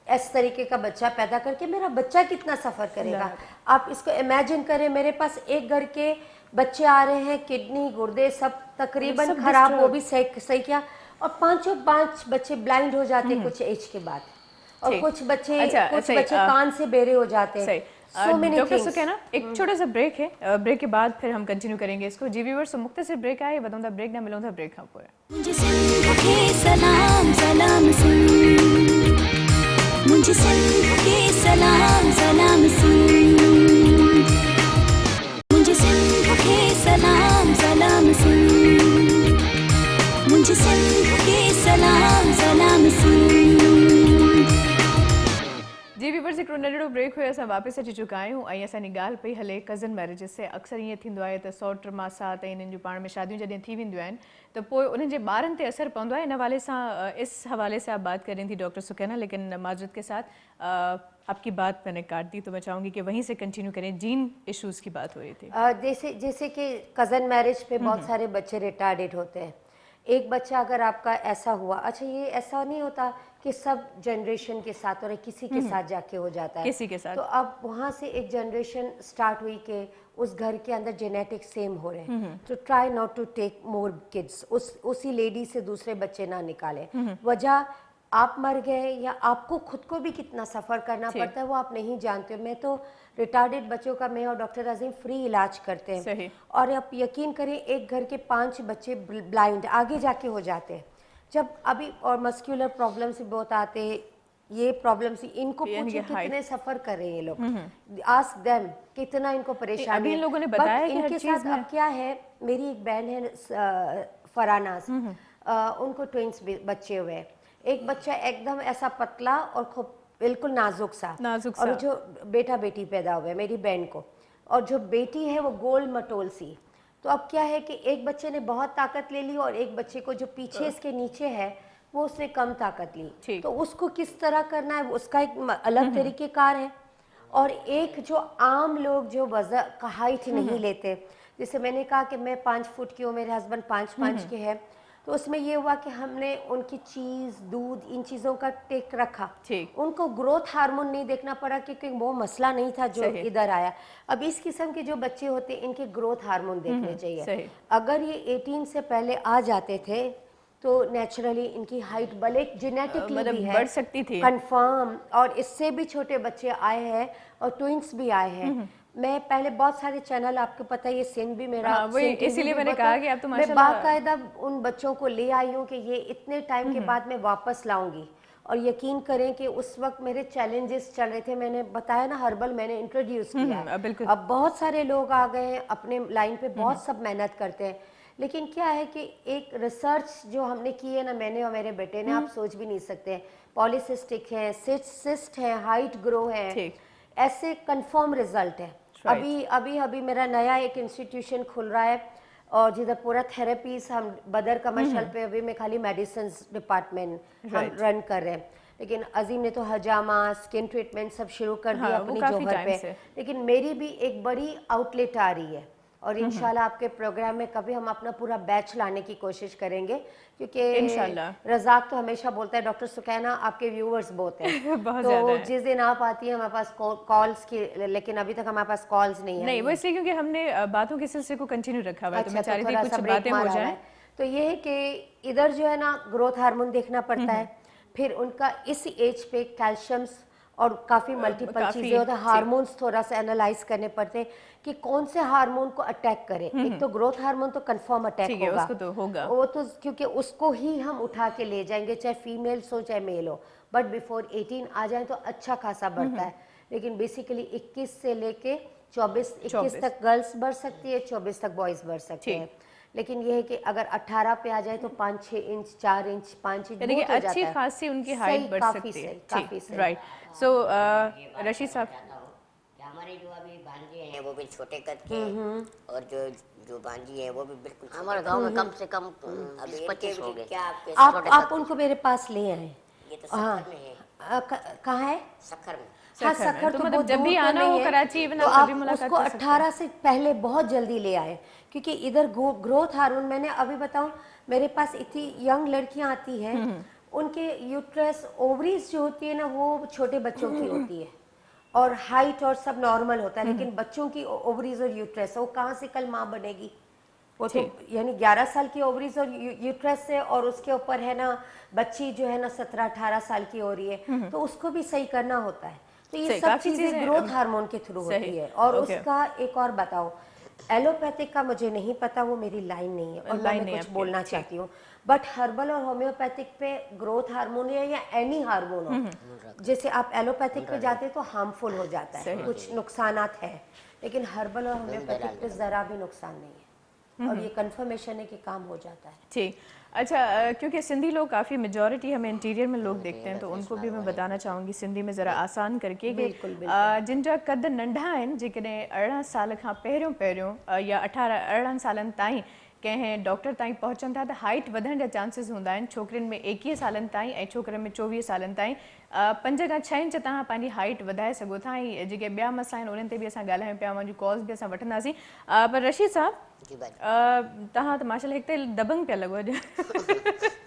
इस तरीके का बच्चा पैदा करके मेरा बच्चा कितना सफर करेगा। आप इसको इमेजिन करें, मेरे पास एक घर के बच्चे आ रहे हैं, किडनी गुर्दे सब तकरीबन खराब, वो भी सही किया, और पांच बच्चे ब्लाइंड हो जाते कुछ एज के बाद, और कुछ बच्चे कान से बेरे हो जाते हैं। डॉक्टर सुकैना, एक छोटा सा ब्रेक है, ब्रेक के बाद फिर हम कंटिन्यू करेंगे इसको। जी व्यूअर्स, मुख्तसर ब्रेक आए, बताऊँ ब्रेक ना मिलूँ ब्रेक हाँ पूरा। मुझे सिंध के सलाम सलाम सुन, मुझे सिंध के सलाम सलाम सुन, मुझे सिंध के सलाम सलाम सुन, मुझे सिंध के सलाम सलाम सुन। जी व्यूअर्स, एक नंढड़ो ब्रेक हुयो, असां वापसि अची चुका आहियूं ऐं असांजी ॻाल्हि पई हले कज़न मैरिजिस से। अक्सर ईअं थींदो आहे त सौट मासात ऐं इन्हनि जूं पाण में शादियूं जॾहिं थी वेंदियूं आहिनि त पोइ उन्हनि जे ॿारनि ते असरु पवंदो आहे। इन हवाले सां इस हवाले से आप बात कर रही थी डॉक्टर सुकैना, लेकिन माजरत के साथ आपकी बात मैंने काट दी, तो मैं चाहूँगी कि वहीं से कंटिन्यू करें। जीन इश्यूज़ की बात हो रही थी। जैसे कि कज़न मैरिज पे बहुत सारे बच्चे रिटार्डेड होते हैं। एक बच्चा अगर आपका ऐसा हुआ, अच्छा ये ऐसा नहीं होता कि सब जनरेशन के साथ और किसी के साथ जाके हो जाता है, किसी के साथ, तो अब वहाँ से एक जनरेशन स्टार्ट हुई कि उस घर के अंदर जेनेटिक सेम हो रहे हैं, तो try not to take more kids, उसी लेडी से दूसरे बच्चे ना निकाले। वजह आप मर गए या आपको खुद को भी कितना सफ़र करना पड़ता है वो आप नहीं जानते हो। मैं तो रिटार्डेड बच्चों का, मैं और डॉक्टर अजीम फ्री इलाज करते हैं, और आप यकीन करें एक घर के 5 बच्चे ब्लाइंड आगे जाके हो जाते हैं जब अभी, और मस्कुलर प्रॉब्लम्स भी बहुत आते हैं, ये प्रॉब्लम्स इनको पूछे कितने सफ़र कर रहे हैं ये लोग, आस्क देम कितना इनको परेशानी है। लोगों ने बताया कि इनके साथ अब क्या है, मेरी एक बहन है फरानाज, उनको ट्विंस बच्चे हुए हैं। एक बच्चा एकदम ऐसा पतला और खूब बिल्कुल नाजुक सा, और जो बेटा बेटी पैदा हुए मेरी बहन को, और जो बेटी है वो गोल मटोल सी। तो अब क्या है कि एक बच्चे ने बहुत ताकत ले ली और एक बच्चे को जो पीछे इसके नीचे है वो उसने कम ताकत ली, तो उसको किस तरह करना है उसका एक अलग तरीक़ेकार है। और एक जो आम लोग जो वजन का हाइट नहीं लेते, जैसे मैंने कहा कि मैं 5 फुट की हूँ, मेरे हस्बैंड 5 के हैं, तो उसमें ये हुआ कि हमने उनकी चीज़ दूध इन चीज़ों का टेक रखा, उनको ग्रोथ हार्मोन नहीं देखना पड़ा क्योंकि वो मसला नहीं था जो इधर आया। अब इस किस्म के जो बच्चे होते हैं इनके ग्रोथ हार्मोन देखने चाहिए। अगर ये 18 से पहले आ जाते थे तो नेचुरली इनकी हाइट भले जेनेटिकली भी है बढ़ सकती थी कंफर्म, और इससे भी छोटे बच्चे आए हैं और ट्विंस भी आए हैं। मैं पहले बहुत सारे चैनल, आपको पता है ये सिंध भी मेरा, इसीलिए मैंने कहा कि आप तो मैं बाकायदा उन बच्चों को ले आई हूँ कि ये इतने टाइम के बाद मैं वापस लाऊंगी। और यकीन करें कि उस वक्त मेरे चैलेंजेस चल रहे थे, मैंने बताया ना हर्बल मैंने इंट्रोड्यूस किया, अब बहुत सारे लोग आ गए हैं अपने लाइन पे, बहुत सब मेहनत करते हैं, लेकिन क्या है कि एक रिसर्च जो हमने की है ना, मैंने और मेरे बेटे ने, आप सोच भी नहीं सकते, पॉलीसिस्टिक है, सिस्ट है, हाइट ग्रो है, ऐसे कंफर्म रिजल्ट है। अभी मेरा नया एक इंस्टीट्यूशन खुल रहा है और जिधर पूरा थेरेपीज हम बदर कमर्शियल पे, अभी मैं खाली मेडिसिन डिपार्टमेंट हम रन कर रहे हैं, लेकिन अजीम ने तो हजामा स्किन ट्रीटमेंट सब शुरू कर दिया अपनी जोहर पे, लेकिन मेरी भी एक बड़ी आउटलेट आ रही है और इंशाल्लाह आपके प्रोग्राम में कभी हम अपना पूरा बैच लाने की कोशिश करेंगे, क्योंकि रज़ाक तो हमेशा बोलता है डॉक्टर सुकैना आपके व्यूअर्स बहुत हैं तो जिस दिन आप आती है हमारे पास कॉल्स की, लेकिन अभी तक हमारे पास कॉल्स नहीं है। नहीं वो इसलिए क्योंकि हमने बातों के सिलसिले को कंटिन्यू रखा हुआ है, तो मैं चाह रही थी कुछ बातें हो जाए। तो ये है कि इधर जो है ना ग्रोथ हार्मोन देखना पड़ता है, फिर उनका इस एज पे कैल्शियम्स और काफ़ी मल्टीपल चीज़ें होती हैं, हार्मोन्स थोड़ा सा एनालाइज करने पड़ते हैं कि कौन से हार्मोन को अटैक करे। एक तो ग्रोथ हार्मोन तो कंफर्म अटैक होगा, उसको तो होगा, वो तो क्योंकि उसको ही हम उठा के ले जाएंगे, चाहे फीमेल्स हो चाहे मेल हो, बट बिफोर 18 आ जाए तो अच्छा खासा बढ़ता है। लेकिन बेसिकली 21 से लेके 21 तक गर्ल्स बढ़ सकती है, 24 तक बॉयज बढ़ सकते हैं। लेकिन ये है कि अगर 18 पे आ जाए तो 5-6 इंच 4 इंच 5 इंच यानी कि अच्छी खासी उनकी हाइट बढ़ सकती है। काफी सही, राइट। सो रशीद साहब, हमारे जो अभी भांजे हैं वो भी छोटे कद के हैं और जो भांजी है वो भी बिल्कुल हमारे गांव में कम से कम अभी 25 हो गए। क्या आप उनको मेरे पास ले आए। ये तो सखर में है। कहाँ है? सखर में। हाँ, सखर तो मतलब जब भी आना हो कराची, तो आप उसको 18 से पहले बहुत जल्दी ले आए, क्योंकि इधर ग्रोथ हार्मोन, मैंने अभी बताऊं मेरे पास इतनी यंग लड़कियां आती हैं उनके यूट्रस ओवरीज जो होती है ना वो छोटे बच्चों की होती है और हाइट और सब नॉर्मल होता है, लेकिन बच्चों की ओवरीज और यूट्रस वो कहाँ से कल माँ बनेगी? वो तो यानी 11 साल की ओवरीज और यूट्रस है और उसके ऊपर है ना बच्ची जो है ना 17-18 साल की हो रही है, तो उसको भी सही करना होता है। तो ये सब चीजें ग्रोथ हार्मोन के थ्रू होती है। और उसका एक और बताओ, एलोपैथिक का मुझे नहीं पता, वो मेरी लाइन नहीं है और मैं कुछ बोलना चाहती हूँ, बट हर्बल और होम्योपैथिक पे ग्रोथ हार्मोन है या एनी हार्मोन हो, जैसे आप एलोपैथिक पे जाते तो हार्मफुल हो जाता है, कुछ नुकसानात है, लेकिन हर्बल और होम्योपैथिक पे जरा भी नुकसान नहीं है और ये कंफर्मेशन है कि काम हो जाता है। ठीक, अच्छा, क्योंकि सिंधी लोग काफ़ी मेजॉरिटी हमें इंटीरियर में लोग देखते हैं, तो उनको भी मैं बताना चाहूँगी सिंधी में ज़रा आसान करके कि जिनजा कद नंढा आहिनि, जेकॾहिं 18 साल खां पहिरियों या 18 सालनि ताईं कंहिं डॉक्टर ताईं पहुचनि था त हाइट वधण जा चांसिस हूंदा आहिनि। छोकिरियुनि में 21 सालनि ताईं ऐं छोकिरनि में 24 सालनि ताईं 5 खां 6 इंच तव्हां पंहिंजी हाइट वधाए सघो था। ऐं जेके ॿिया मसइला आहिनि उन्हनि ते बि असां ॻाल्हायूं पिया, मुंहिंजी कॉल्स बि असां वठंदासीं। पर रशीद साहब, तव्हां त माशाल्लाह हिकु त दबंग पिया लॻो अॼु।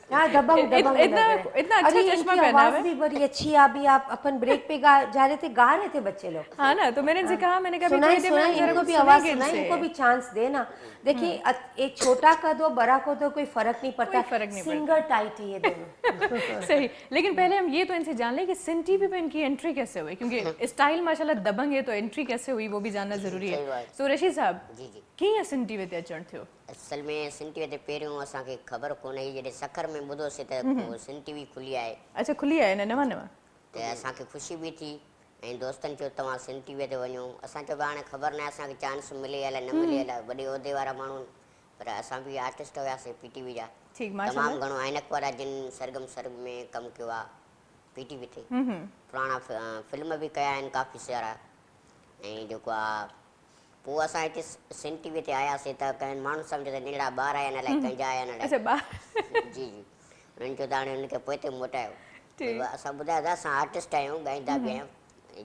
हाँ, दबंग इतना अच्छा चश्मा पहना है, आवाज भी बड़ी अच्छी है। अभी आप अपन ब्रेक पे जा रहे थे बच्चे लोग। हाँ ना, तो मैंने कहा सुनाई इनको भी आवाज सुनाई, इनको भी चांस देना। देखिए एक छोटा कद हो बड़ा कद हो कोई फर्क नहीं पड़ता, सिंगर टाइट है ये दोनों। सही, लेकिन पहले हम ये तो इनसे जान लें कि सिन टीवी पे इनकी एंट्री कैसे हुई, क्योंकि स्टाइल माशाल्लाह दबंग है, तो एंट्री कैसे हुई वो भी जानना जरूरी है। तो रशीद साहब, कीअं सिन टीवी ते अचण थियो? असल में सिन टीवी ते पहिरियों असांखे ख़बर कोन हुई, जॾहिं सखर में ॿुधोसीं त सिन टीवी खुली आहे। अच्छा, खुली आहे न, नवां त असांखे ख़ुशी बि थी ऐं दोस्तनि चयो तव्हां सिन टीवीअ ते वञो। असां चयो हाणे ख़बर न आहे असांखे चांस मिले अलाए न मिले, अलाए वॾे उहिदे वारा माण्हू, पर असां बि आर्टिस्ट हुयासीं पीटीवी जा, तमामु घणो ऐनक वारा जिन सरगम सरग में कमु कयो आहे पीटीवी ते, पुराणा फिल्म बि कया आहिनि काफ़ी सारा। ऐं जेको आहे पोइ असां हिते सिन टीवी ते आयासीं त कंहिं माण्हू सम्झो त नंढड़ा ॿार आया आहिनि, अलाए कंहिंजा आया आहिनि, जी जी, उन्हनि चयो त हाणे हुनखे पोइ ते मोटायो। असां ॿुधायो था असां आर्टिस्ट आहियूं, ॻाईंदा बि आहियूं,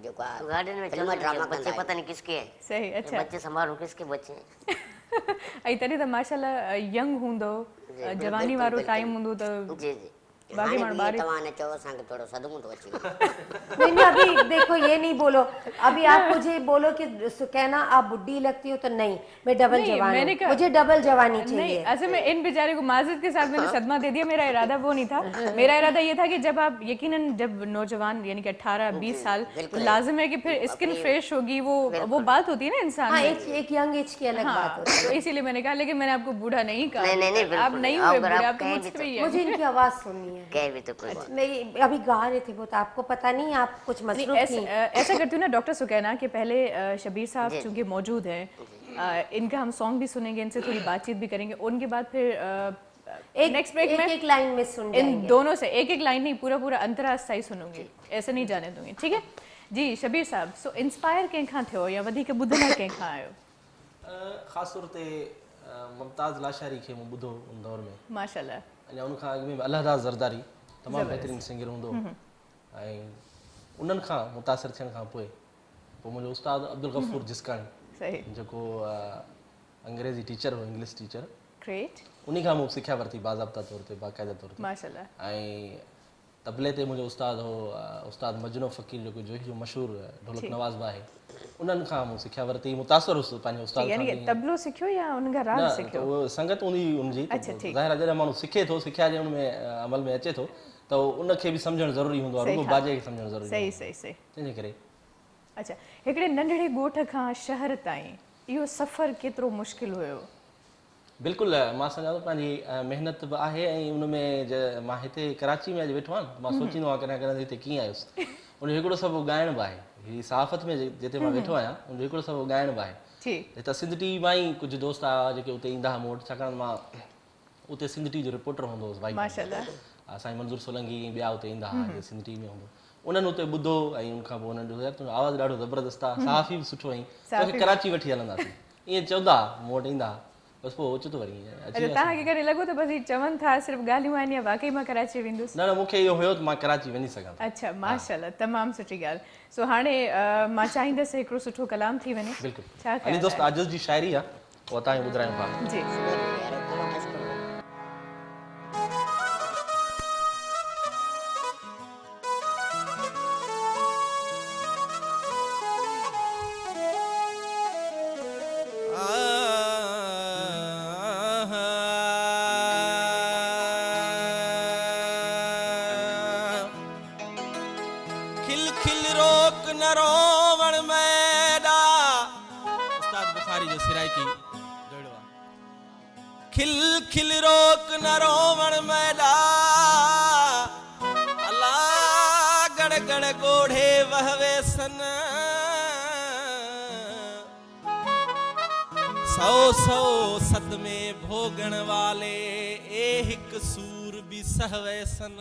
जेको आहे फिल्म ड्रामा बच्चे पता नहीं किसके है। सही, अच्छा, बच्चे संभालो किसके बच्चे हैं। ऐं तॾहिं त माशाल्लाह यंग हूंदो, जवानी वारो टाइम हूंदो त जी जी, बाकी माण्हू ॿार तव्हां न चओ असांखे थोरो सदमो थो अची वञे। नहीं, अभी देखो ये नहीं बोलो, अभी आप मुझे बोलो कि कहना आप बुढ़ी लगती हो, तो नहीं, मैं डबल जवान हूँ, मुझे डबल जवानी चाहिए। नहीं, असल में इन बेचारे को माजिद के साथ मैंने सदमा दे दिया, मेरा इरादा वो नहीं था। मेरा इरादा ये था कि जब आप यकीनन जब नौजवान यानी कि 18-20 साल, तो लाजिम है कि फिर स्किन फ्रेश होगी, वो बात होती है ना इंसान। हाँ, एक यंग एज की अलग बात होती है, तो इसीलिए मैंने कहा, लेकिन मैंने आपको बूढ़ा नहीं कहा। नहीं, आप नहीं हुए बूढ़े, आप तो मुझसे भी हैं। मुझे इनकी आवाज सुननी है। कह भी तो कोई नहीं, अभी गा रहे थे वो, तो आपको पता नहीं, आप कुछ मसरूफ थी। ऐसा करती हूँ ना डॉक्टर सुकैना कि पहले शबीर साहब चूँकि मौजूद हैं, इनका हम सॉन्ग भी सुनेंगे, इनसे थोड़ी बातचीत भी करेंगे, उनके बाद फिर नेक्स्ट ब्रेक में एक लाइन में सुन इन दोनों से एक लाइन नहीं, पूरा अंतरा स्थाई सुनूंगी, ऐसे नहीं जाने दूंगी, ठीक है जी। शबीर साहब, सो इंस्पायर कंहिंखां थियो या वधीक ॿुधंदा कंहिंखां आहियो? ख़ासि तौर ते मुमताज़ लाशारी खे मूं ॿुधो उन दौर में, माशाल्लाह। अञा उनखां अॻु में अलाहदास ज़रदारी तमामु बहितरीनु सिंगर हूंदो, ऐं उन्हनि खां मुतासिर थियण खां पोइ मुंहिंजो उस्ताद अब्दुल गफ़ूर जिसकाणी, जेको अंग्रेज़ी टीचर हो, इंग्लिश टीचर, ग्रेट, उन्ही खां मूं सिखिया वरिती बाज़ाब्ता तौर ते, बाक़ाइदा तौर ते, माशाल्लाह। ऐं तबले ते मुंहिंजो उस्ताद हो उस्ताद मजनू फ़कीर, जेको जो मशहूरु ढोलक नवाज़ बि आहे, उन्हनि खां मूं सिखिया वरिती, मुतासिर हुउसि पंहिंजे उस्ताद खां। यानी कि तबलो सिखियो या उनखां राग सिखियो? उहो संगत हूंदी उनजी, ज़ाहिर आहे जॾहिं माण्हू सिखे थो, सिखिया जे उनमें अमल में अचे थो, त उनखे बि सम्झणु ज़रूरी हूंदो आहे, रुॻो बाजे खे सम्झणु ज़रूरी आहे। सही, तंहिंजे करे। अच्छा, हिकिड़े नंढड़े ॻोठ खां शहर ताईं इहो सफ़र केतिरो मुश्किल हुयो? बिल्कुलु, मां सम्झां थो पंहिंजी महिनत बि आहे, ऐं उनमें मां हिते कराची में अॼु वेठो आहियां, मां सोचींदो आहियां कॾहिं कॾहिं हिते कीअं आयुसि, उनजो हिकिड़ो सबबु ॻाइण बि आहे, हीअ सहाफ़त में जिते मां वेठो आहियां उनजो हिकिड़ो सबबु ॻाइण बि आहे। हिते सिंध टीवी मां ई कुझु दोस्त आया जेके उते ईंदा हुआ मूं वटि, छाकाणि मां उते सिंध टीवी जो रिपोर्टर हूंदो हुउसि भाई, साईं मंज़ूर सोलंकी ऐं ॿिया उते ईंदा हुआ, सिंध टीवी में हूंदो, उन्हनि उते ॿुधो ऐं उनखां पोइ उन्हनि ॾिठो तुंहिंजो आवाज़ु ॾाढो ज़बरदस्त आहे, सहाफ़ी बि सुठो आहीं, तोखे कराची वठी हलंदासीं, ईअं चवंदा मूं वटि ईंदा, बसि पोइ ओचितो वरी तव्हांखे करे लॻो त बसि चवनि था सिर्फ़ु ॻाल्हियूं आहिनि या वाक़ई मां कराची वेंदुसि? न, मूंखे इहो हुयो त मां कराची वञी सघां। अच्छा, माशाल्लाह, तमामु सुठी ॻाल्हि। सो हाणे मां चाहींदसि हिकिड़ो सुठो कलाम थी वञे। बिल्कुलु, अली दोस्त आजिज़ जी शाइरी आहे, उहा तव्हांखे ॿुधायूं था। जी खिल रोक न रोवण मैडा, उस्ताद बुखारी जो सिराई की जोड़वा, खिल खिल रोक न रोवण मैडा, अला गड़ गड़ गोढ़े वहवे सन, सौ सौ सदमे भोगण वाले ए हिक सूर भी सहवे सन,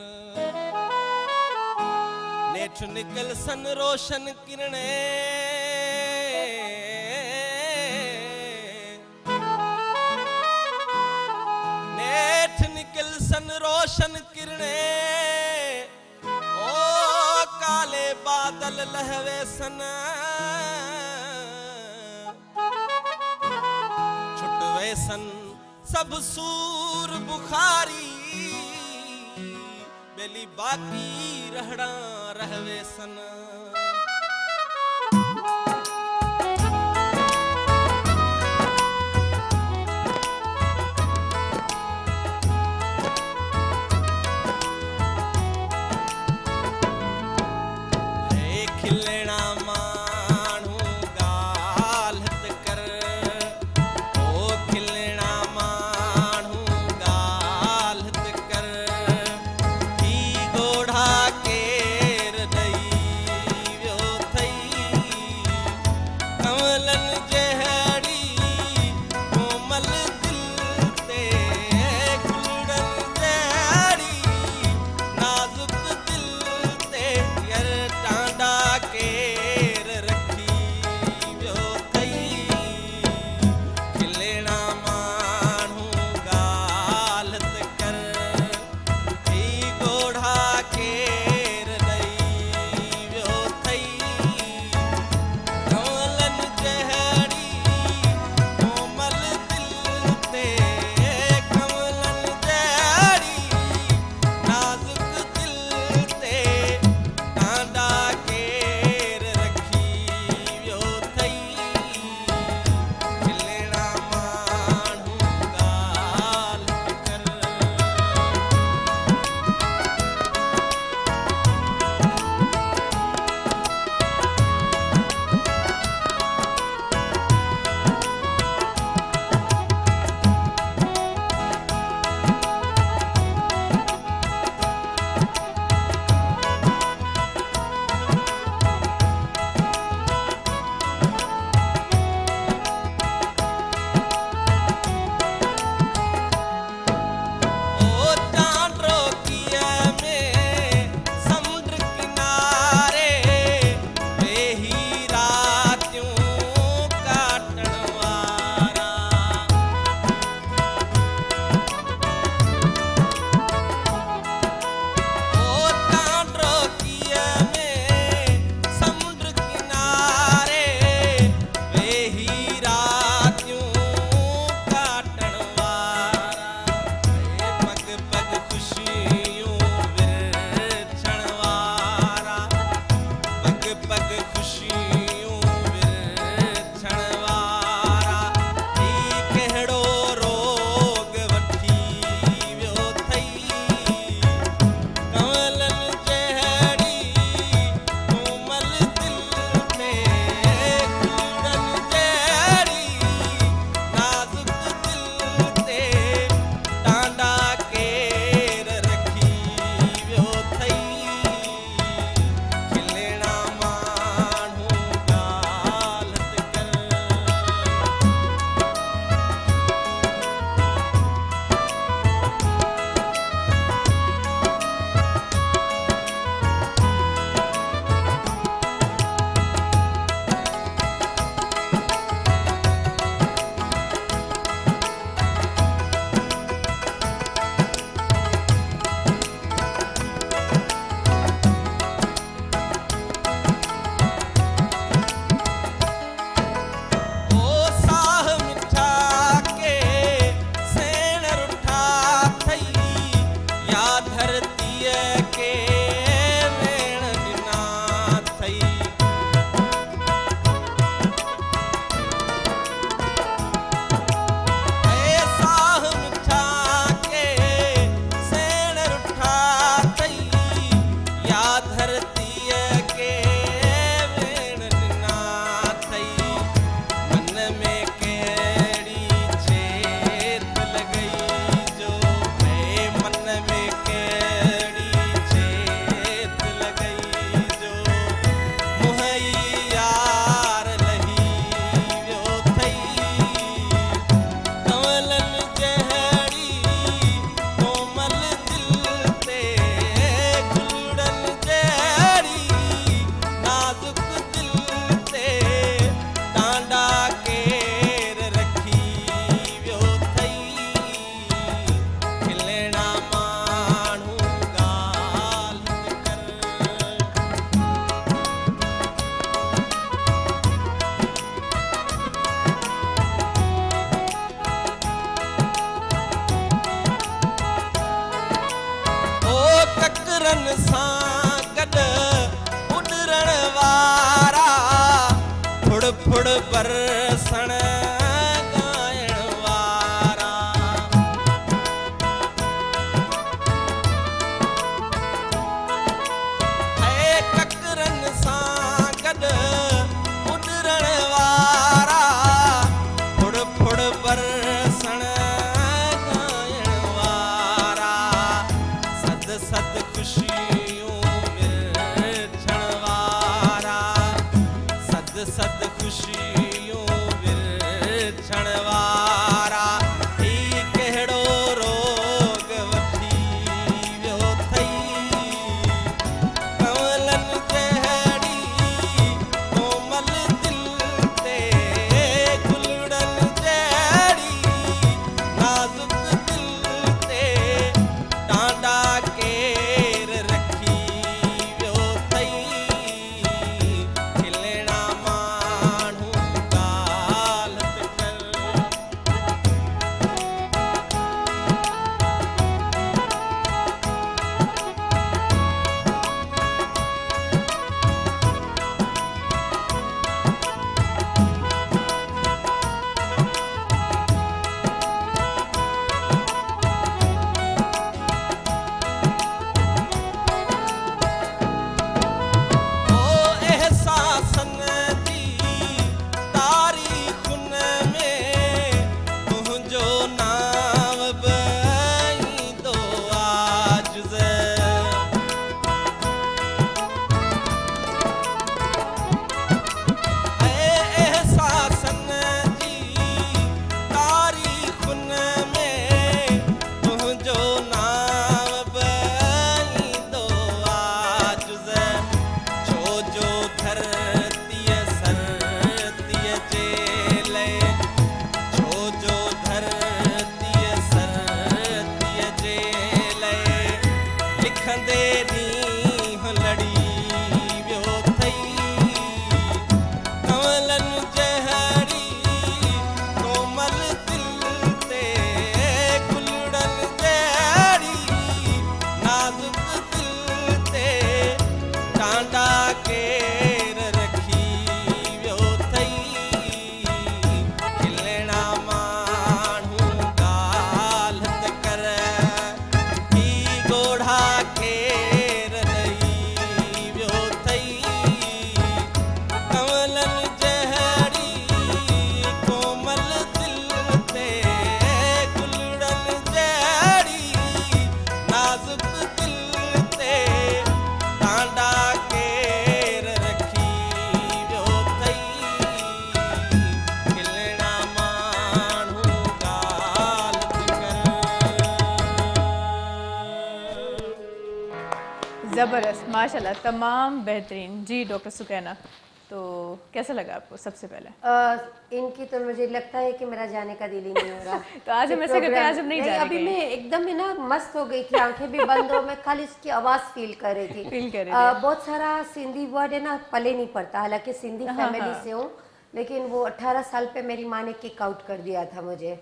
नेठ निकल सन रोशन किरणे, नेठ निकल सन रोशन किरणे, ओ काले बादल लहवे सन, छुटवे सन सब सूर बुखारी, बेली बाकी रहड़ा रहवे सन। खिलना मानू गालत कर, ओ खिलना मानू गालत कर, की गोढ़ा केर दई, ककरन सां गॾु उॾरण वारा फुड़ फुड़ बरसण ॻाइण वारा ऐं ककरन सां गॾु उॾरण वारा फुड़ फुड़ बरसण ॻाइण वारा सद सद ख़ुशियूं विरछण वारा सद सद ख़ुशियूं विरछण वारा ही कहिड़ो रोग वठी वियो अथई कंवलनि जहिड़ी कोमल दिल ते गुलड़नि जहिड़ी नाज़ुक दिल ते टांडा केर रखी वियो अथई खिलणा माण्हू ॻाल्हि त कर ओ एहसासनि जी तारीख़ुनि में तुंहिंजो नाम बि ईंदो आजुज़ एहसासनि जी तारीख़ुनि में तुंहिंजो नाम बि ईंदो आजुज़ छो जो धरतीअ सरतीअ जे लए छो जो धरतीअ सरतीअ जे लए लिखंदे ॾींहुं लड़ी वियो अथई कंवलनि जहिड़ी कोमल दिल ते गुलड़नि जहिड़ी नाज़ुक दिल ते टांडा केर रखी वियो अथई खिलणा माण्हू ॻाल्हि त कर ही ॻोढ़ा केर ॾेई वियो अथई कंवलनि जहिड़ी कोमल दिल ते गुलड़नि जहिड़ी नाज़ुक दिल ते टांडा केर रखी वियो अथई खिलणा माण्हू ॻाल्हि त कर ज़बरदस्त माशाल्लाह तमाम बेहतरीन। जी डॉक्टर सुकैना, तो कैसा लगा आपको सबसे पहले? इनकी तो मुझे लगता है कि मेरा जाने का दिल ही नहीं हो रहा। तो आज हम ऐसा करते हैं, आज हम नहीं जा रहे अभी कहीं। मैं एकदम है ना मस्त हो गई थी, आंखें भी बंद हो, मैं खाली इसकी आवाज फील कर रही थी। फील कर रही थी। बहुत सारा सिंधी वर्ड है ना पले नहीं पड़ता, हालांकि सिंधी फैमिली से हूँ, लेकिन वो 18 साल पे मेरी माँ ने किक आउट कर दिया था मुझे,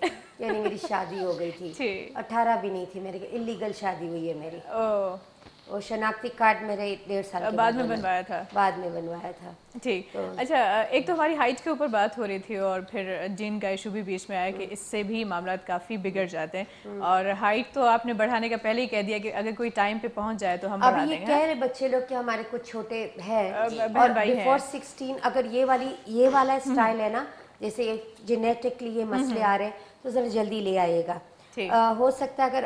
यानी मेरी शादी हो गई थी। 18 भी नहीं थी मेरी, इलीगल शादी हुई है मेरी। वो शनाख्ती कार्ड मेरे 1.5 साल के बाद में बनवाया था। बाद में बनवाया था। ठीक। अच्छा, एक तो हमारी हाइट के ऊपर बात हो रही थी और फिर जीन का इशू भी बीच में आया कि इससे भी मामला काफ़ी बिगड़ जाते हैं। और हाइट तो आपने बढ़ाने का पहले ही कह दिया कि अगर कोई टाइम पे पहुंच जाए तो हम बढ़ा अभी देंगे। ये कह रहे बच्चे लोग कि हमारे कुछ छोटे हैं और बिफोर 16 अगर ये वाला स्टाइल है ना, जैसे जेनेटिकली ये मसले आ रहे हैं तो जरा जल्दी ले आइएगा। हो सकता है अगर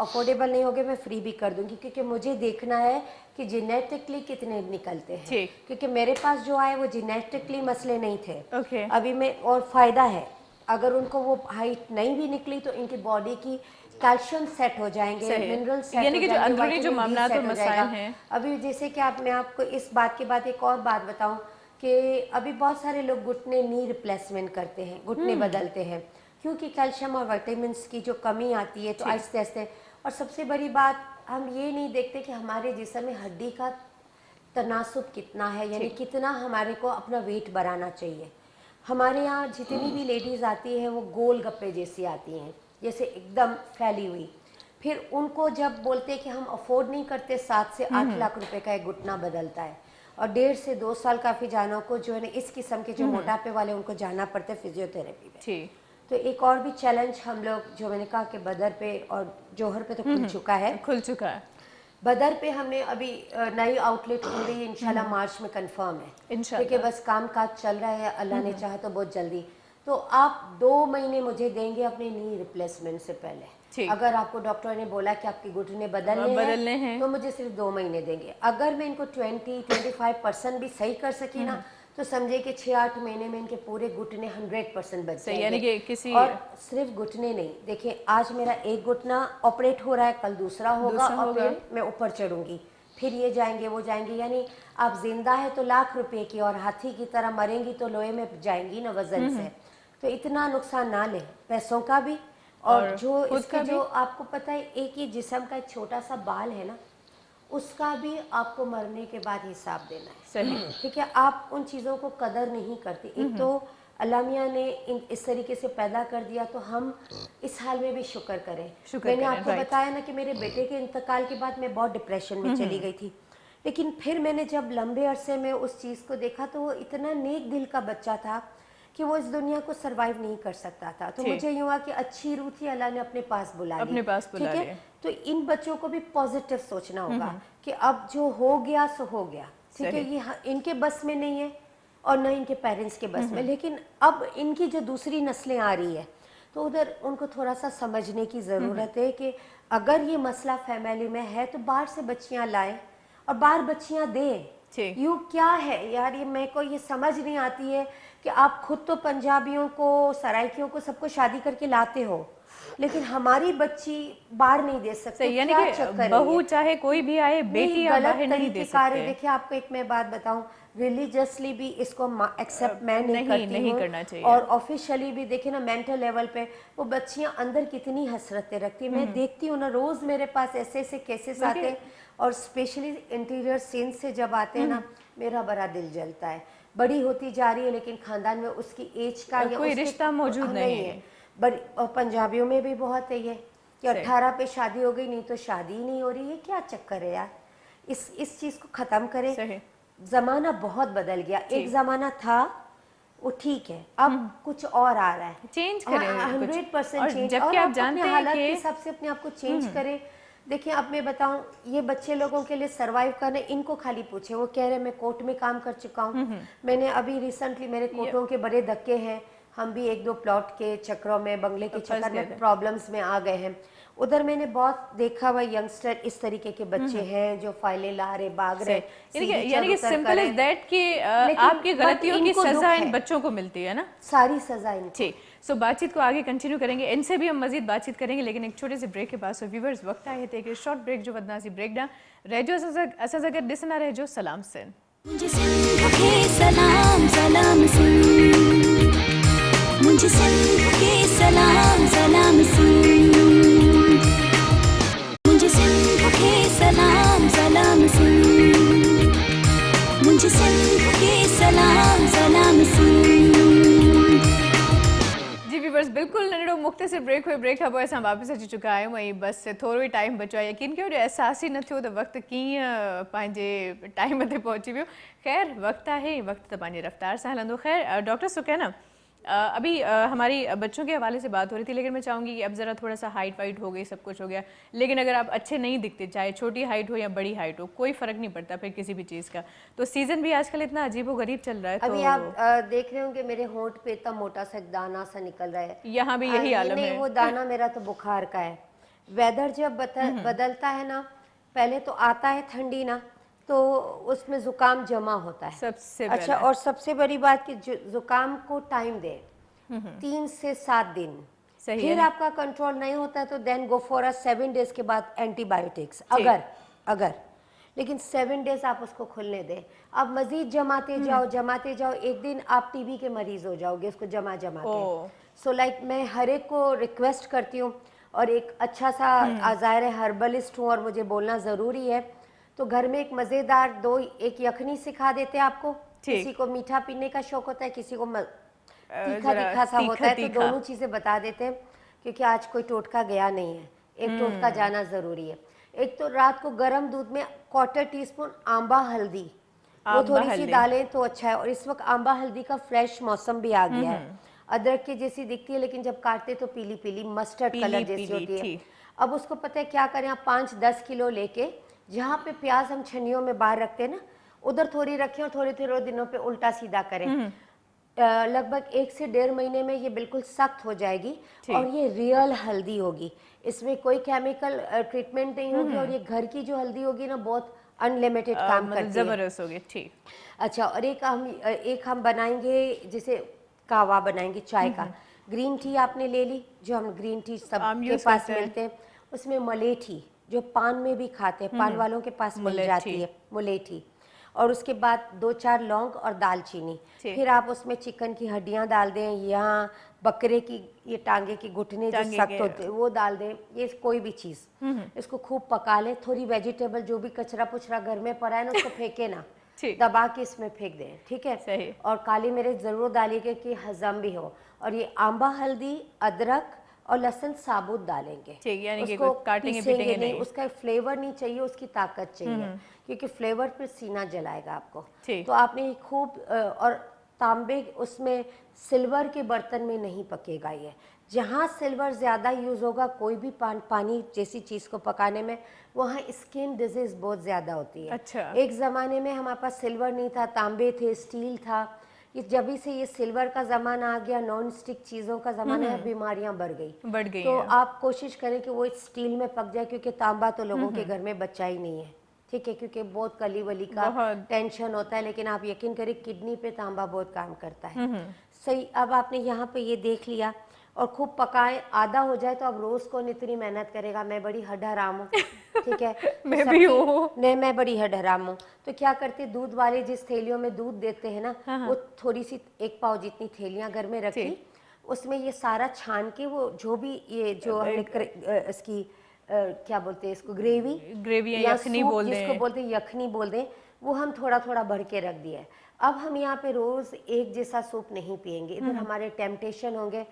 अफोर्डेबल नहीं होगे मैं फ्री भी कर दूंगी, क्योंकि मुझे देखना है कि जेनेटिकली कितने निकलते हैं, क्योंकि मेरे पास जो आए वो जेनेटिकली मसले नहीं थे। अभी मैं और फायदा है अगर उनको वो हाइट नहीं भी निकली तो इनकी बॉडी की कैल्शियम सेट हो जाएंगे, मिनरल सेट यानी कि जो अंदरूनी जो मामलात और मसाइल हैं। अभी जैसे कि मैं आपको इस बात के बाद एक और बात बताऊं कि अभी बहुत सारे लोग घुटने नी रिप्लेसमेंट करते हैं, घुटने बदलते हैं, क्योंकि कैल्शियम और विटामिन्स की जो कमी आती है तो आहिस्ते आहिस्ते। और सबसे बड़ी बात हम ये नहीं देखते कि हमारे जिस्म में हड्डी का तनासुब कितना है, यानी कितना हमारे को अपना वेट बढ़ाना चाहिए। हमारे यहाँ जितनी भी लेडीज़ आती हैं वो गोल गप्पे जैसी आती हैं, जैसे एकदम फैली हुई। फिर उनको जब बोलते हैं कि हम अफोर्ड नहीं करते, 7 से 8 लाख रुपए का एक घुटना बदलता है, और 1.5 से 2 साल काफ़ी जानों को जो है ना इस किस्म के जो मोटापे वाले उनको जाना पड़ता है फिजियोथेरेपी में। तो एक और भी चैलेंज हम लोग, जो मैंने कहा कि बदर पे और जौहर पे तो खुल चुका है, बदर पे हमने अभी नई आउटलेट खुल रही है इंशाल्लाह, मार्च में कंफर्म है, क्योंकि बस काम काज चल रहा है, अल्लाह ने चाहा तो बहुत जल्दी। तो आप 2 महीने मुझे देंगे अपने नी रिप्लेसमेंट से पहले। अगर आपको डॉक्टर ने बोला कि आपके घुटने बदलने हैं तो मुझे सिर्फ 2 महीने देंगे। अगर मैं इनको 20-25% भी सही कर सकी ना, तो समझे कि 6-8 महीने में इनके पूरे घुटने 100% बच जाएंगे। यानी कि किसी और सिर्फ घुटने नहीं, देखिए आज मेरा एक घुटना ऑपरेट हो रहा है, कल दूसरा होगा और फिर मैं ऊपर चढ़ूंगी, फिर ये जाएंगे वो जाएंगे। यानी आप जिंदा है तो लाख रुपए की, और हाथी की तरह मरेंगी तो लोहे में जाएंगी ना वजन से। तो इतना नुकसान ना ले, पैसों का भी और जो इसका जो आपको पता है, एक ही जिस्म का एक छोटा सा बाल है ना, उसका भी आपको मरने के बाद हिसाब देना है। सही, ठीक है। आप उन चीज़ों को कदर नहीं करते। एक तो अल्लाह मियाँ ने इस तरीके से पैदा कर दिया, तो हम इस हाल में भी शुक्र करें। मैंने आपको बताया ना कि मेरे बेटे के इंतकाल के बाद मैं बहुत डिप्रेशन में चली गई थी, लेकिन फिर मैंने जब लंबे अरसे में उस चीज़ को देखा, तो वो इतना नेक दिल का बच्चा था कि वो इस दुनिया को सरवाइव नहीं कर सकता था। तो मुझे यूँ हुआ कि अच्छी रूह थी, अल्लाह ने अपने पास बुला लिया, ठीक है। तो इन बच्चों को भी पॉजिटिव सोचना होगा कि अब जो हो गया सो हो गया, ठीक है। ये इनके बस में नहीं है और न इनके पेरेंट्स के बस में, लेकिन अब इनकी जो दूसरी नस्लें आ रही है, तो उधर उनको थोड़ा सा समझने की ज़रूरत है कि अगर ये मसला फैमिली में है तो बाहर से बच्चियाँ लाएं और बाहर बच्चियाँ दें। यू क्या है यार, ये मेरे को ये समझ नहीं आती है कि आप खुद तो पंजाबियों को, सराइकियों को, सबको शादी करके लाते हो, लेकिन हमारी बच्ची बाहर नहीं दे सकते। यानी कि बहू चाहे कोई भी आए, बेटी बाहर नहीं दे सकते। देखिए आपको एक मैं बात बताऊं, रिलीजियसली भी इसको एक्सेप्ट मैं नहीं करना चाहिए, और ऑफिशियली भी देखिए ना, मेंटल लेवल पे वो बच्चियां अंदर कितनी हसरतें रखती है। मैं देखती हूँ ना, रोज मेरे पास ऐसे ऐसे केसेस आते हैं, और स्पेशली इंटीरियर सीन से जब आते हैं ना, मेरा बड़ा दिल जलता है। बड़ी होती जा रही है, लेकिन खानदान में उसकी एज का या कोई रिश्ता मौजूद नहीं है। बड़ी पंजाबियों में भी बहुत है ये कि 18 पे शादी हो गई, नहीं तो शादी ही नहीं हो रही है। क्या चक्कर है यार, इस चीज को खत्म करें। जमाना बहुत बदल गया, एक जमाना था वो ठीक है, अब कुछ और आ रहा है, चेंज करें 100% चेंज, जबकि आप जानते हैं हालात के हिसाब से अपने आप को चेंज करें। देखिए अब मैं बताऊं, ये बच्चे लोगों के लिए सरवाइव करना, इनको खाली पूछे, वो कह रहे मैं कोर्ट में काम कर चुका हूँ, मैंने अभी रिसेंटली, मेरे कोर्टों के बड़े धक्के हैं, हम भी 1-2 प्लॉट के चक्रों में, बंगले के चक्कर में प्रॉब्लम्स में आ गए हैं। उधर मैंने बहुत देखा हुआ यंगस्टर इस तरीके के बच्चे हैं जो फाइलें ला रहे, भाग रहे। यानी कि सिंपल इज दैट कि आपकी गलतियों की सजा इन बच्चों को मिलती है ना, सारी सजा इनको। ठीक, सो बातचीत को आगे कंटिन्यू करेंगे, इनसे भी हम मजीद बातचीत करेंगे, लेकिन एक छोटे से ब्रेक के बाद। सो व्यूअर्स, वक्त आए थे कि शॉर्ट ब्रेक जो वदनासी ब्रेक डाउन रेजो असा अगर दिसना रेजो सलाम सिन मुझे सिंध के सलाम सलाम सिंध, मुझे सिंध के सलाम सलाम सिंध, मुझे सिंध के सलाम सलाम सिंध, मुझे सिंध के सलाम सलाम सिंध। जी व्यूअर्स, बिल्कुल नंढड़ो मुख़्तसिर ब्रेक हुए, ब्रेक खां पोइ असां वापसि अची चुका आहियूं ऐं बसि थोरो ई टाइम बचो आहे। यकीन कयो, एहसास ई न थियो त वक़्तु कीअं पंहिंजे टाइम ते पहुची वियो। ख़ैर वक़्तु आहे, वक़्तु त पंहिंजी रफ़्तार सां हलंदो। ख़ैर डॉक्टर सुकैना, अभी हमारी बच्चों के हवाले से बात हो रही थी, लेकिन मैं चाहूँगी कि अब ज़रा थोड़ा सा हाइट वाइट हो गई, सब कुछ हो गया, लेकिन अगर आप अच्छे नहीं दिखते, चाहे छोटी हाइट हो या बड़ी हाइट हो, कोई फ़र्क नहीं पड़ता फिर किसी भी चीज़ का। तो सीज़न भी आजकल इतना अजीब व गरीब चल रहा है। अभी तो आप देख रहे होंगे मेरे होंठ पे इतना मोटा सा दाना सा निकल रहा है, यहाँ भी यही आलम है। वो दाना मेरा तो बुखार का है। वेदर जब बदलता है ना, पहले तो आता है ठंडी ना, तो उसमें जुकाम जमा होता है सबसे। अच्छा, और सबसे बड़ी बात कि जुकाम को टाइम दे, 3 से 7 दिन, फिर आपका कंट्रोल नहीं होता है तो then go for a 7 days के बाद एंटीबायोटिक्स, अगर लेकिन 7 डेज आप उसको खुलने दें। आप मजीद जमाते जाओ, एक दिन आप टीबी के मरीज हो जाओगे उसको जमा के। सो लाइक मैं हर एक को रिक्वेस्ट करती हूँ, और एक अच्छा सा ज़ाहिर है हर्बलिस्ट हूँ और मुझे बोलना ज़रूरी है, तो घर में एक मज़ेदार एक यखनी सिखा देते हैं आपको। किसी को मीठा पीने का शौक होता है, किसी को तीखा सा होता है, तो दोनों चीज़ें बता देते हैं, क्योंकि आज कोई टोटका गया नहीं है। एक टोटका जाना ज़रूरी है। एक तो रात को गर्म दूध में 1/4 टीस्पून आंबा हल्दी, वो थोड़ी सी डालें तो अच्छा है। और इस वक्त आंबा हल्दी का फ्रेश मौसम भी आ गया है, अदरक की जैसी दिखती है लेकिन जब काटते तो पीली पीली मस्टर्ड कलर जैसी होती है। अब उसको पता है क्या करें आप, 5-10 किलो लेके जहाँ पे प्याज हम छन्नियों में बाहर रखते हैं ना, उधर थोड़ी रखें और थोड़े थोड़े दिनों पे उल्टा सीधा करें। लगभग 1 से 1.5 महीने में ये बिल्कुल सख्त हो जाएगी और ये रियल हल्दी होगी, इसमें कोई केमिकल ट्रीटमेंट नहीं होगी और ये घर की जो हल्दी होगी ना बहुत अनलिमिटेड काम करती है, जबरदस्त होगी। ठीक, अच्छा। और एक हम बनाएंगे जैसे कावा बनाएंगे चाय का। ग्रीन टी आपने ले ली, जो हम ग्रीन टी सबके पास मिलते हैं, उसमें मलेठी जो पान में भी खाते हैं, पान वालों के पास मिल जाती है मुलेठी। और उसके बाद 2-4 लौंग और दालचीनी। फिर आप उसमें चिकन की हड्डियां डाल दें, यहाँ बकरे की ये टांगे की घुटने जो सख्त होते हैं वो डाल दें, ये कोई भी चीज़। इसको खूब पका लें। थोड़ी वेजिटेबल जो भी कचरा पुचरा घर में पड़ा है ना उसको फेंके ना, दबा के इसमें फेंक दें, ठीक है। सही। और काली मिर्च ज़रूर डालिएगा कि हजम भी हो। और ये आंबा हल्दी, अदरक और लहसुन साबुत डालेंगे, यानी कि उसको काटेंगे पीसेंगे नहीं, उसका फ्लेवर नहीं चाहिए, उसकी ताकत चाहिए, क्योंकि फ्लेवर पे सीना जलाएगा आपको। तो आपने खूब और तांबे उसमें सिल्वर के बर्तन में नहीं पकेगा ये। जहाँ सिल्वर ज़्यादा यूज़ होगा कोई भी पानी जैसी चीज़ को पकाने में, वहाँ स्किन डिजीज़ बहुत ज़्यादा होती है। अच्छा। एक ज़माने में हमारे पास सिल्वर नहीं था, तांबे थे, स्टील था। ये जब से ये सिल्वर का ज़माना आ गया, नॉन स्टिक चीज़ों का ज़माना है, बीमारियाँ बढ़ गई। तो आप कोशिश करें कि वो स्टील में पक जाए, क्योंकि तांबा तो लोगों के घर में बचा ही नहीं है, ठीक है, क्योंकि बहुत कली वली का टेंशन होता है। लेकिन आप यकीन करें किडनी पे तांबा बहुत काम करता है। सही। अब आपने यहाँ पे ये देख लिया और खूब पकाएं, आधा हो जाए तो अब रोज कौन इतनी मेहनत करेगा, मैं बड़ी हड्डाराम हूँ, ठीक है। मैं भी हूँ, नहीं मैं बड़ी हड्डाराम हूँ। तो क्या करते, दूध वाले जिस थैलियों में दूध देते हैं ना, वो थोड़ी सी 1 पाव जितनी थैलियाँ घर में रखी, उसमें ये सारा छान के वो जो भी ये जो हमने इसकी क्या बोलते हैं इसको, ग्रेवी या यखनी बोलते हैं, यखनी बोल दें, वो हम थोड़ा थोड़ा भर के रख दिया है। अब हम यहाँ पे रोज एक जैसा सूप नहीं पियेंगे, इधर हमारे टेम्पटेशन होंगे।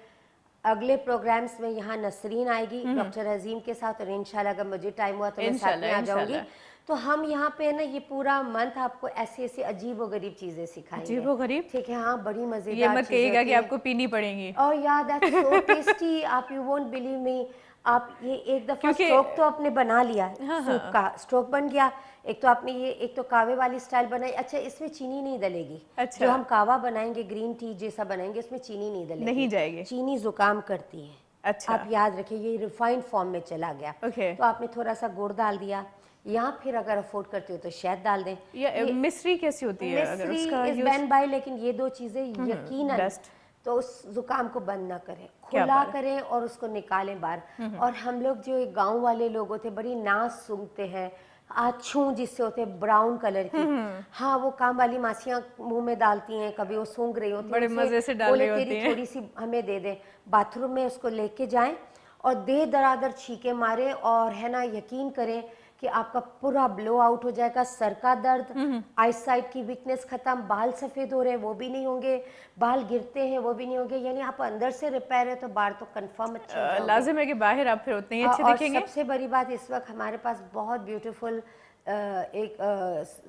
अगले प्रोग्राम्स में यहाँ नसरीन आएगी डॉक्टर अजीम के साथ, और इंशाल्लाह अगर मुझे टाइम हुआ तो मैं साथ में आ जाऊंगी। तो हम यहाँ पे ना ये पूरा मंथ आपको ऐसी ऐसी अजीब व गरीब चीजें सिखाएंगे। अजीब व गरीब, ठीक है, हाँ, बड़ी मजेदार। ये मत कहिएगा कि आपको पीनी पड़ेंगी। और यार दैट्स सो टेस्टी, आप यू वोंट बिलीव मी। आप ये एक दफा स्ट्रोक तो आपने बना लिया, सूप का स्ट्रोक बन गया। एक तो आपने ये एक तो कावे वाली स्टाइल बनाई। अच्छा, इसमें चीनी नहीं डलेगी। अच्छा। जो हम कावा बनाएंगे, ग्रीन टी जैसा बनाएंगे, इसमें चीनी नहीं डलेगी, नहीं जाएगी। चीनी जुकाम करती है। अच्छा। आप याद रखिए, ये रिफाइंड फॉर्म में चला गया। तो आपने थोड़ा सा गुड़ डाल दिया, या फिर अगर अफोर्ड करते हो तो शहद डाल दें। ये मिश्री कैसी होती है? मिश्री इज बैन बाय, लेकिन ये 2 चीजें यकीनन तो उस जुकाम को बंद ना करें, खुला करें और उसको निकालें बाहर। और हम लोग जो गांव वाले लोग होते बड़ी नाच सूंघते हैं, आछू जिससे होते हैं ब्राउन कलर की, हाँ, वो काम वाली मासियाँ मुंह में डालती हैं, कभी वो सूंघ रही होती है, बड़े मजे से डाल रही होती हैं, थोड़ी सी हमें दे दें। बाथरूम में उसको लेके जाएं और दे दरादर छीके मारे, और है ना, यकीन करें कि आपका पूरा ब्लो आउट हो जाएगा। सर का दर्द, आईसाइट की वीकनेस खत्म, बाल सफेद हो रहे हैं वो भी नहीं होंगे, बाल गिरते हैं वो भी नहीं होंगे। यानी आप अंदर से रिपेयर है तो बाहर तो कंफर्म अच्छे हो जाएंगे। लाजिम है कि बाहर आप फिर उतने ही अच्छे दिखेंगे। सबसे बड़ी बात, इस वक्त हमारे पास बहुत ब्यूटीफुल एक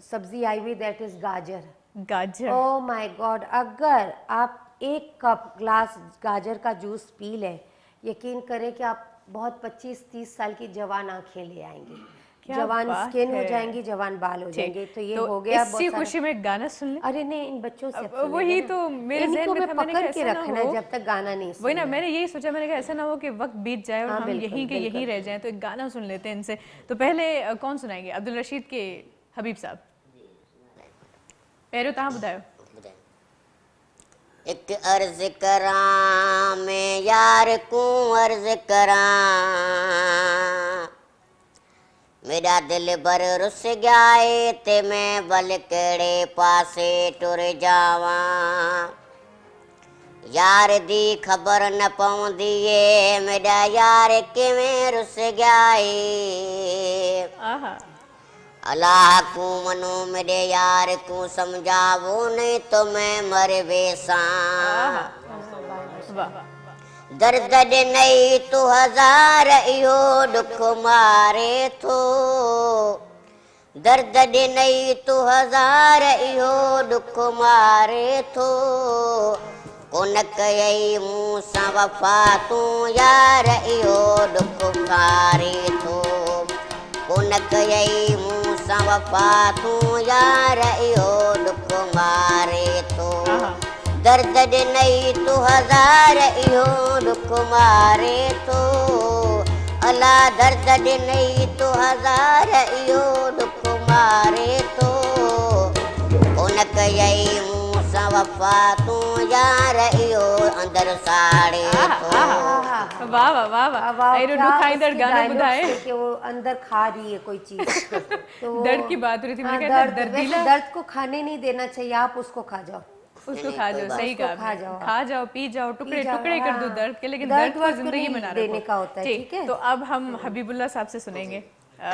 सब्जी आई हुई, दैट इज गाजर। ओह माय गॉड, अगर आप 1 कप ग्लास गाजर का जूस पी लें, यकीन करें कि आप बहुत 25-30 साल की जवान आंखें ले आएंगी, जवान स्किन हो जाएंगी, जवान बाल हो जाएंगे। तो ये हो गया। इसी खुशी में गाना सुन ले। अरे नहीं, इन बच्चों से वही तो मेरे ज़हन में था, मैंने कहा ऐसा रखना है जब तक गाना नहीं सुना। वही ना, मैंने यही सोचा, मैंने कहा ऐसा ना हो कि वक्त बीत जाए और हम यहीं के यहीं रह जाएं, तो एक गाना सुन लेते हैं इनसे। तो पहले कौन सुनाएंगे? अब्दुल रशीद के हबीब साहब। पहिरियों तव्हां ॿुधायो। एक अर्ज करां मैं यार को अर्ज करां, मेरा दिल भर रुस गया ते मैं बल केड़े पासे टुर जावां। यार दी खबर न पौंदी ए मेरा यार किवें रुस गया। अल्लाह को मनो मेरे यार को समझावो, नहीं तो मैं मर बेसा। दर्द ॾिनई तूं हज़ार इहो दुख मारे थो दर्द ॾिनई तूं हज़ार इहो दुख मारे थो कोन कयई मूं सां वफ़ा तूं यार इहो दुख मारे थो कोन कयई मूं सां वफ़ा तूं यार इहो दुख मारे थो दर्द ॾिनई तूं हज़ार इहो दुख मारे थो अला दर्द ॾिनई तूं हज़ार इहो दुख मारे थो कोन कयई मूं सां वफ़ा तूं यार इहो अंदरि साड़े थो वाह वाह वाह वाह एरो दुखाईंदड़ गाना बुधाए कि वो अंदर खा रही है कोई चीज तो दर्द की बात हो रही थी मैंने कहा दर्दीला दर्द को खाने नहीं देना चाहिए आप उसको खा जाओ उसको खा जाओ सही कहा खा जाओ पी जाओ टुकड़े टुकड़े कर दो दर्द के लेकिन दर्द को जिंदगी में ना देने का होता है ठीक है तो अब हम हबीबुल्ला साहब से सुनेंगे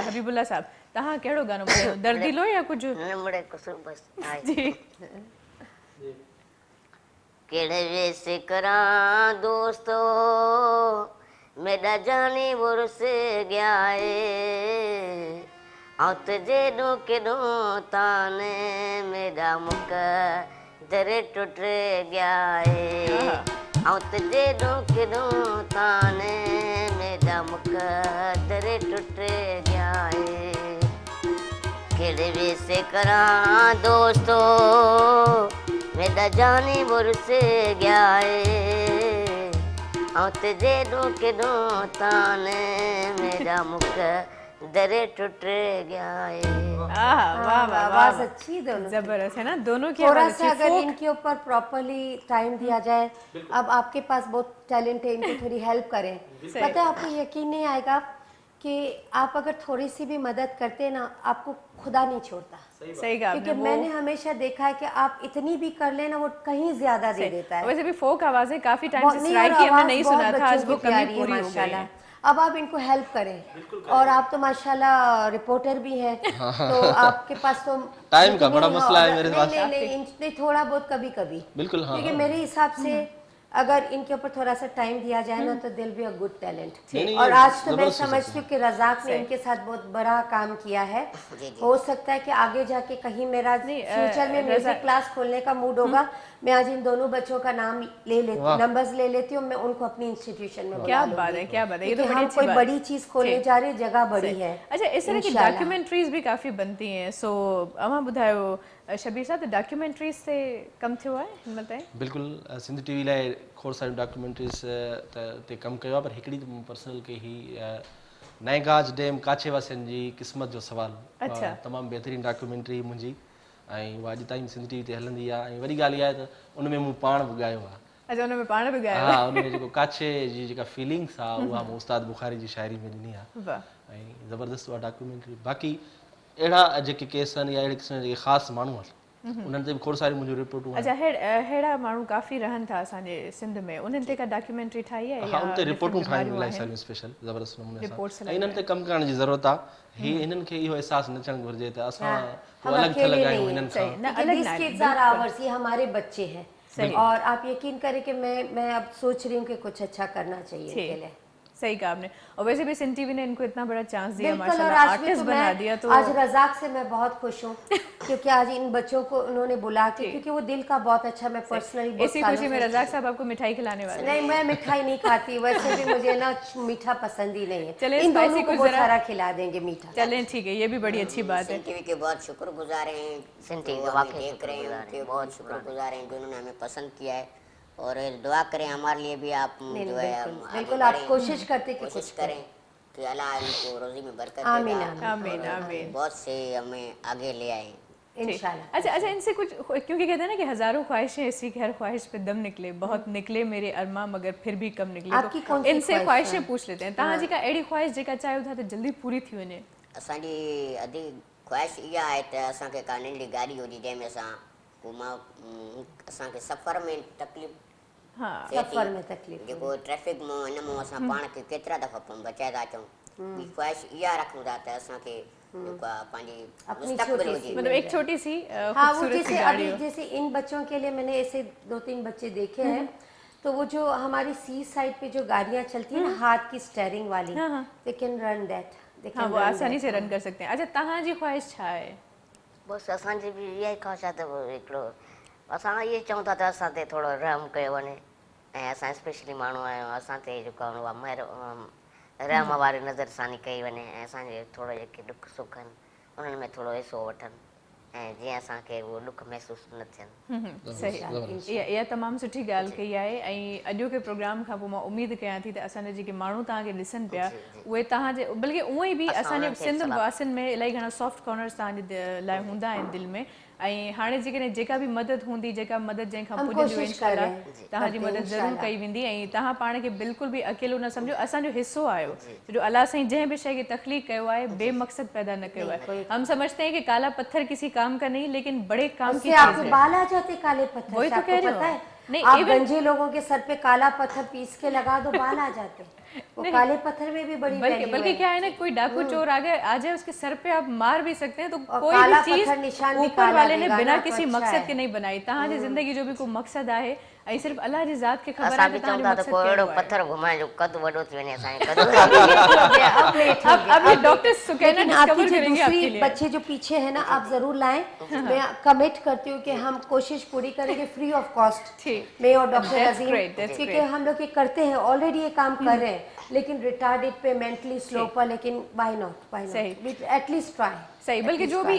हबीबुल्ला साहब तहां केड़ो गानो बुधायो दर्दीलो या कुछ नमड़े कुसुम बस आए जी केड़े वेसे करा दोस्तो मेरा जानी बुरस गया है औत जे दो के दो ताने मेरा मुक दरे टूट गया है औत जे दो के दो ताने मेरा मुक दरे टूट गया है केड़े वेसे करा दोस्तो मेरा जानी बुरस गया है औत जे दो के दो ताने मेरा मुख दरे टूट गया है वाह वाह वाह आवाज अच्छी दोनों जबरदस्त है ना दोनों की थोड़ा आवाज सा अगर इनके ऊपर प्रॉपर्ली टाइम दिया जाए अब आपके पास बहुत टैलेंट है इनको थोड़ी हेल्प करें पता है आपको यकीन नहीं आएगा कि आप अगर थोड़ी सी भी मदद करते हैं ना आपको खुदा नहीं छोड़ता सही कहा क्योंकि मैंने हमेशा देखा है कि आप इतनी भी कर लेना वो कहीं ज्यादा दे देता है वैसे भी फोक आवाजें काफी टाइम से स्ट्राइक की हमने नहीं सुना था आज वो कमी पूरी हो गई माशाल्लाह अब आप इनको हेल्प करें और आप तो माशाल्लाह रिपोर्टर भी हैं तो आपके पास तो टाइम का बड़ा मसला है मेरे पास नहीं थोड़ा बहुत कभी कभी बिल्कुल हाँ क्योंकि मेरे हिसाब से अगर इनके ऊपर थोड़ा सा टाइम दिया जाए ना तो दिल भी अ गुड टैलेंट और आज तो मैं समझती हूँ कि रज़ाक ने इनके साथ बहुत बड़ा काम किया है हो सकता है कि आगे जाके कहीं मेरा फ्यूचर में म्यूजिक क्लास खोलने का मूड होगा मैं आज इन दोनों बच्चों का नाम ले लेती नंबर्स ले लेती हूँ मैं उनको अपनी इंस्टीट्यूशन में क्या बात है क्या बात है ये तो हम कोई बड़ी चीज खोलने जा रहे जगह बड़ी है अच्छा इस तरह की डॉक्यूमेंट्रीज भी काफी बनती हैं सो अमा बुधायो शबीर साहब डॉक्यूमेंट्रीज से कम थियो है हिम्मत है बिल्कुल सिंध टीवी लाइ खोड़ सारी डॉक्यूमेंट्रीज ते कम कयो पर हिकड़ी पर्सनल के ही नयगाज डैम काछे वासियन जी किस्मत जो सवाल तमाम बेहतरीन डॉक्यूमेंट्री मुंजी आई वो अॼु ताईं सिंध टीवी ते हलंदी आहे ऐं वॾी ॻाल्हि इहा आहे त उन में मूं पाण बि ॻायो आहे अच्छा उन में पाण बि ॻायो हा उन में जेको काछे जी जेका फीलिंग्स आहे उहा मूं उस्ताद बुखारी जी शाइरी में ॾिनी आहे ऐं ज़बरदस्त उहा डॉक्यूमेंट्री बाक़ी अहिड़ा जेके केस आहिनि या अहिड़े क़िस्म जा जेके ख़ासि माण्हू आहिनि उन्हनि ते बि खोड़ सारी मुंहिंजूं रिपोर्टूं अच्छा अहिड़ा माण्हू काफ़ी रहनि था असांजे सिंध में उन्हनि ते का डॉक्यूमेंट्री ठाही आहे हा उन ते रिपोर्टूं ठाहियूं इलाही सारियूं स्पेशल ज़बरदस्त नमूने सां ऐं इन्हनि ते कमु करण जी ज़रूरत आहे ही इन्हनि खे इहो अहसासु न थियणु घुरिजे त असां अलॻि थलॻि आहियूं इन्हनि खां हमारे बच्चे हैं और आप यकीन करें कि मैं अब सोच रही हूँ कि कुछ अच्छा करना चाहिए इनके लिए सही कहा आपने और वैसे भी सिंध टीवी ने इनको इतना बड़ा चांस दिया माशाल्लाह आर्टिस्ट बना दिया तो आज रज़ाक से मैं बहुत खुश हूँ क्योंकि आज इन बच्चों को उन्होंने बुला के क्योंकि वो दिल का बहुत अच्छा मैं पर्सनली इसी खुशी में रज़ाक साहब आपको मिठाई खिलाने वाले नहीं मैं मिठाई नहीं खाती वैसे भी मुझे ना मीठा पसंद ही नहीं है चलिए इन दोनों को बहुत सारा खिला देंगे मीठा चलें ठीक है ये भी बड़ी अच्छी बात है टीवी के बहुत शुक्रगुजार हैं सिंध टीवी वाकई देख रहे हैं उनके बहुत शुक्रगुजार हैं जिन्होंने हमें पसंद किया है और दुआ करें हमारे लिए भी आप जो है बिल्कुल आप कोशिश करते कि कोशिश करें कि अल्लाह इनको रोजी में बरकत आमीन आमीन आमीन बहुत से हमें आगे ले आए इंशाल्लाह अच्छा अच्छा इनसे कुछ क्योंकि कहते हैं ना कि हजारों ख्वाहिशें इसी की हर ख्वाहिश पे दम निकले बहुत निकले मेरे अरमा मगर फिर भी कम निकले आपकी कौन सी इनसे ख्वाहिशें पूछ लेते हैं तहां जी का एड़ी ख्वाहिश जेका चाहे था तो जल्दी पूरी थी वने असांजी अधी ख्वाहिश इहा आहे त असांखे का नंढी गाॾी हुजे जंहिंमें असां असांखे सफ़र में तकलीफ़ सफ़र में तकलीफ़ जेको ट्रैफिक में हिन में असां पाण खे केतिरा दफ़ा बचाए था अचूं ॿी ख्वाहिश इहा रखूं था त असांखे मतलब एक छोटी सी हाँ वो जैसे अभी जैसे इन बच्चों के लिए मैंने ऐसे 2-3 बच्चे देखे हैं तो वो जो हमारी सी साइड पे जो गाड़ियाँ चलती है ना हाथ की स्टेयरिंग वाली, दे कैन रन दैट, हाँ वो आसानी से रन कर सकते हैं। अच्छा तहां जी ख्वाहिश छा है? बसि असांजी बि इहा ई ख़्वाहिश आहे त हिकिड़ो असां इहे चऊं था त असां ते थोरो रहम कयो वञे ऐं असां स्पेशली माण्हू आहियूं, असां ते जेको आहे रहम वारी नज़र सां कई वञे ऐं असांजे थोरो जेके दुख सुख आहिनि उन्हनि में थोरो हिसो वठनि ऐं जीअं असांखे उहो दुख महसूसु न थियनि। सही, इहा तमामु सुठी ॻाल्हि कई आहे। ऐं अॼोके प्रोग्राम खां पोइ मां उमेदु कयां थी त असांजा जेके माण्हू तव्हांखे ॾिसनि पिया उहे तव्हांजे बल्कि उअं ई बि असांजे सिंध वासियुनि में इलाही घणा सॉफ्ट कॉर्नर्स तव्हांजे लाइ हूंदा आहिनि दिलि में। ऐं हाणे जेकॾहिं जेका बि मदद हूंदी, जेका मदद जंहिंखां पुॼंदी इंशाअल्लाह तव्हांजी मदद ज़रूरु कई वेंदी। ऐं तव्हां पाण खे बिल्कुलु बि अकेलो न सम्झो, असांजो हिसो आहियो। जो अल्लाह साईं जंहिं बि शइ खे तख़लीक़ कयो आहे बेमक़सद पैदा न कयो है। हम समझते हैं कि काला पत्थर किसी काम का नहीं लेकिन बड़े काम की चीज़ है। आपके बाल आ जाते काले पत्थर वही से, तो आपको कह रही पता है? नहीं, आप गंजे लोगों के सर पे काला पत्थर पीस के लगा दो बाल आ जाते। वो काले पत्थर में भी बड़ी बल्कि क्या है ना, कोई डाकू चोर आ जाए उसके सर पे आप मार भी सकते हैं। तो कोई काला भी पत्थर निशान चीज भी ऊपर काला वाले ने देगा बिना ना, तो किसी अच्छा मकसद है। के नहीं बनाई। तहां ज़िंदगी जो भी कोई मकसद है ऐं सिर्फ़ अल्लाह जी ज़ात खे ख़बर असां है बि कि चऊं तव्हांजो था त मकसद पोइ कहिड़ो अहिड़ो आहे। पत्थर घुमाए जो कद वॾो थी वञे असांजो कद। अब ये डॉक्टर सुकैना लेकिन आपकी डिस्कवर जो करेंगे आपके दूसरी लिए। बच्चे जो पीछे है ना, आप जरूर लाएं। मैं कमिट करती हूँ कि हम कोशिश पूरी करेंगे फ्री ऑफ कॉस्ट, मैं और डॉक्टर नजीम, क्योंकि हम लोग ये करते हैं, ऑलरेडी ये काम कर रहे हैं, लेकिन रिटार्डेड पे, मेंटली स्लो पर, लेकिन व्हाई नॉट एटलीस्ट ट्राई। सही, बल्कि जो भी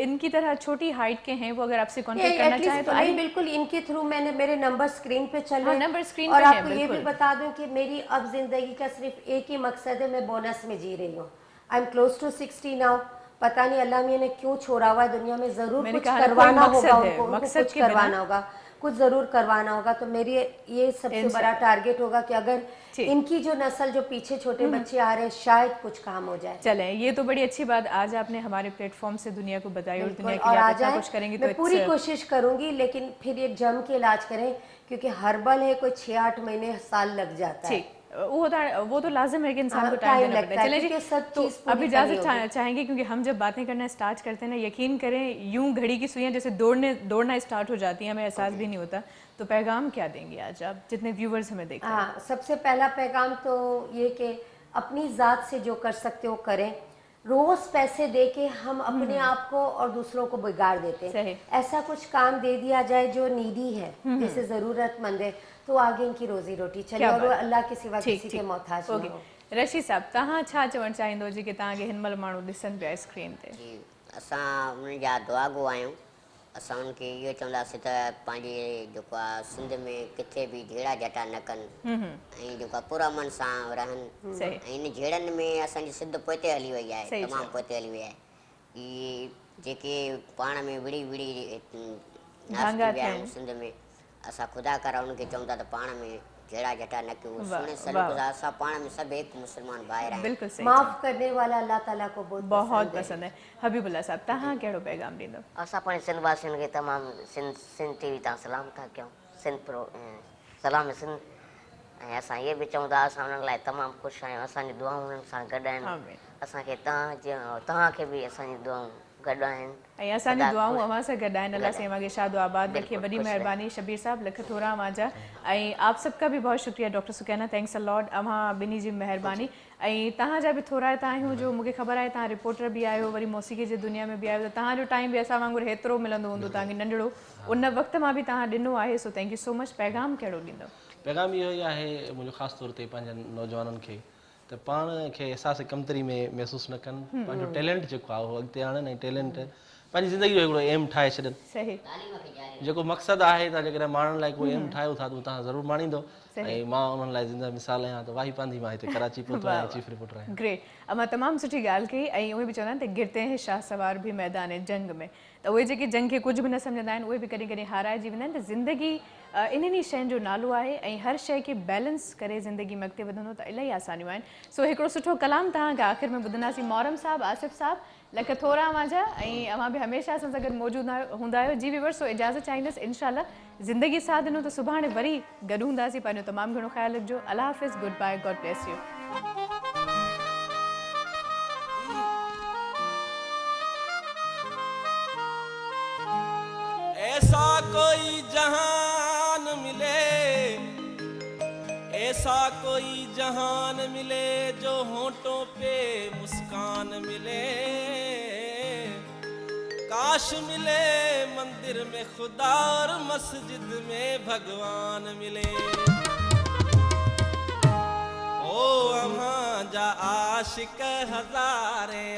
इनकी तरह छोटी हाइट के हैं वो अगर आपसे कांटेक्ट करना चाहे तो नहीं, बिल्कुल इनके थ्रू मैंने मेरे नंबर स्क्रीन पे चल रहे हैं। नंबर स्क्रीन और पे है, आपको ये भी बता दूं कि मेरी अब जिंदगी का सिर्फ एक ही मकसद है, मैं बोनस में जी रही हूँ। I am close to 60 now. पता नहीं अल्लाह मियां ने क्यों छोड़ा हुआ है दुनिया में, जरूर कुछ करवाना होगा उनको, कुछ करवाना होगा, कुछ जरूर करवाना होगा। तो मेरी ये सबसे बड़ा टारगेट होगा कि अगर इनकी जो नस्ल, जो पीछे छोटे बच्चे आ रहे हैं, शायद कुछ काम हो जाए। चलें, ये तो बड़ी अच्छी बात आज आपने हमारे प्लेटफॉर्म से दुनिया को बताई और दुनिया के और लिए आ आप इतना जाए, कुछ करेंगी मैं तो पूरी कोशिश करूंगी, लेकिन फिर ये जम के इलाज करें, क्योंकि हर्बल है, कोई 6-8 महीने साल लग जाता है। वो तो लाजिम है कि इंसान को टाइम देना पड़ता है। चलिए जी, तो अब इजाज़त चाहेंगे क्योंकि हम जब बातें करना स्टार्ट करते हैं ना, यकीन करें यूं घड़ी की सुइयां जैसे दौड़ना स्टार्ट हो जाती हैं, हमें एहसास भी नहीं होता। तो पैगाम क्या देंगे आज आप, जितने व्यूवर्स हमें देखते हैं? हाँ, सबसे पहला पैगाम तो ये कि अपनी ज़ात से जो कर सकते हो करें। रोज पैसे दे के हम अपने आप को और दूसरों को बिगाड़ देते हैं। ऐसा कुछ काम दे दिया जाए जो नीडी है, जिसे ज़रूरतमंद है, तो आगे इनकी रोजी रोटी चले और वो अल्लाह के सिवा किसी के मोहताज न हो। रशीद साहब, तव्हां छा चवणु चाहींदो जी कि तव्हांखे हिन महिल माण्हू ॾिसनि पिया स्क्रीन ते? असां उन्हनि जा दुआगो आहियूं। असां उनखे इहो चवंदासीं त पंहिंजे जेको आहे सिंध में किथे बि जहिड़ा जटा न कनि ऐं जेको आहे पुरअमन सां रहनि। ऐं इन जहिड़नि में असांजी सिंध पोइते हली वई आहे, तमामु पोइते हली वई आहे। इहे जेके पाण में विड़ी नाश्ते विया आहियूं सिंध में, असां ख़ुदा करा उनखे चऊं था त पाण में जहिड़ा जटा न कयूं। सुने सलूक सां असां पाण में सभु हिकु मुस्लमान भाइर आहियूं। माफ़ करने वाला अल्लाह ताला को बहुत पसंद है। हबीबुल्लाह साहब, तव्हां कहिड़ो पैगाम ॾींदो? असां पंहिंजे सिंध वासियुनि खे तमामु सिंध टीवी तां सलाम था कयूं, सलाम सिंध। ऐं असां इहे बि चऊं था असां उन्हनि लाइ तमामु ख़ुशि आहियूं, असांजी दुआऊं उन्हनि सां गॾु आहिनि। असांखे तव्हांखे बि असांजी दुआऊं गॾु आहिनि ऐं असांजी दुआऊं अव्हां सां गॾु आहिनि। अल्लाह से हमारे शाद आबाद रखिए। बड़ी मेहरबानी शबीर साहब, लख थोरा मांजा। ऐं आप सबका भी बहुत शुक्रिया doctor Sukaina, thanks a lot. अव्हां ॿिन्ही जी मेहरबानी। ऐं तव्हांजा बि थोरा हितां आहियूं जो मूंखे ख़बर आहे तव्हां रिपोर्टर बि आहियो, वरी मौसीक़ी जे दुनिया में बि आहियो, त तव्हांजो टाइम बि असां वांगुरु हेतिरो मिलंदो हूंदो तव्हांखे नंढड़ो, उन वक़्त मां बि तव्हां ॾिनो आहे। So thank you so much. पैगाम कहिड़ो ॾींदो? पैगाम इहो ई आहे मुंहिंजो ख़ासि तौर ते पंहिंजनि नौजवाननि खे त पाण खे अहसास कमतरी में महसूसु न कनि, पंहिंजो टैलेंट जेको आहे उहो अॻिते आणनि ऐं टैलेंट पंहिंजी ज़िंदगी जो हिकिड़ो एम ठाहे छॾनि। जेको मक़सदु आहे तव्हां जेकॾहिं माण्हुनि लाइ कोई एम ठाहियो था त तव्हां ज़रूरु माणींदो। ऐं मां उन्हनि लाइ ज़िंदा मिसाल आहियां त वाही पांदी मां हिते कराची पहुतो आहियां, चीफ रिपोर्टर आहियां। ग्रेट, अमां तमामु सुठी ॻाल्हि कई। ऐं उहे बि चवंदा आहिनि त गिरते हैं शाह सवार भी मैदान जंग में, त उहे जेके जंग खे कुझु बि न सम्झंदा आहिनि उहे बि कॾहिं कॾहिं हाराइजी वेंदा आहिनि। त ज़िंदगी इन्हनि शयुनि जो नालो आहे ऐं हर शइ खे बैलेंस करे ज़िंदगी में अॻिते वधंदो त इलाही आसानियूं आहिनि। सो हिकिड़ो सुठो कलाम तव्हांखे आख़िर में ॿुधंदासीं। मोहरम साहब, आसिफ़ साहब, लख थोरा मांजा। ऐं अव्हां बि हमेशह असां सां गॾु मौजूदु हूंदा आहियो। जी व्यूअर्स, सो इजाज़त चाहींदसि। इंशाअल्लाह ज़िंदगी साथ ॾिनो त सुभाणे वरी गॾु हूंदासीं। पंहिंजो तमामु घणो ख़्यालु रखिजो। अल्लाह हाफ़िज़, good bye, God bless you. ऐसा कोई जहान मिले ऐसा कोई जहान मिले जो होंठों पे मुस्कान मिले, काश मिले मंदिर में खुदा और मस्जिद में भगवान मिले। ओ अम्हां जा आशिक हजारे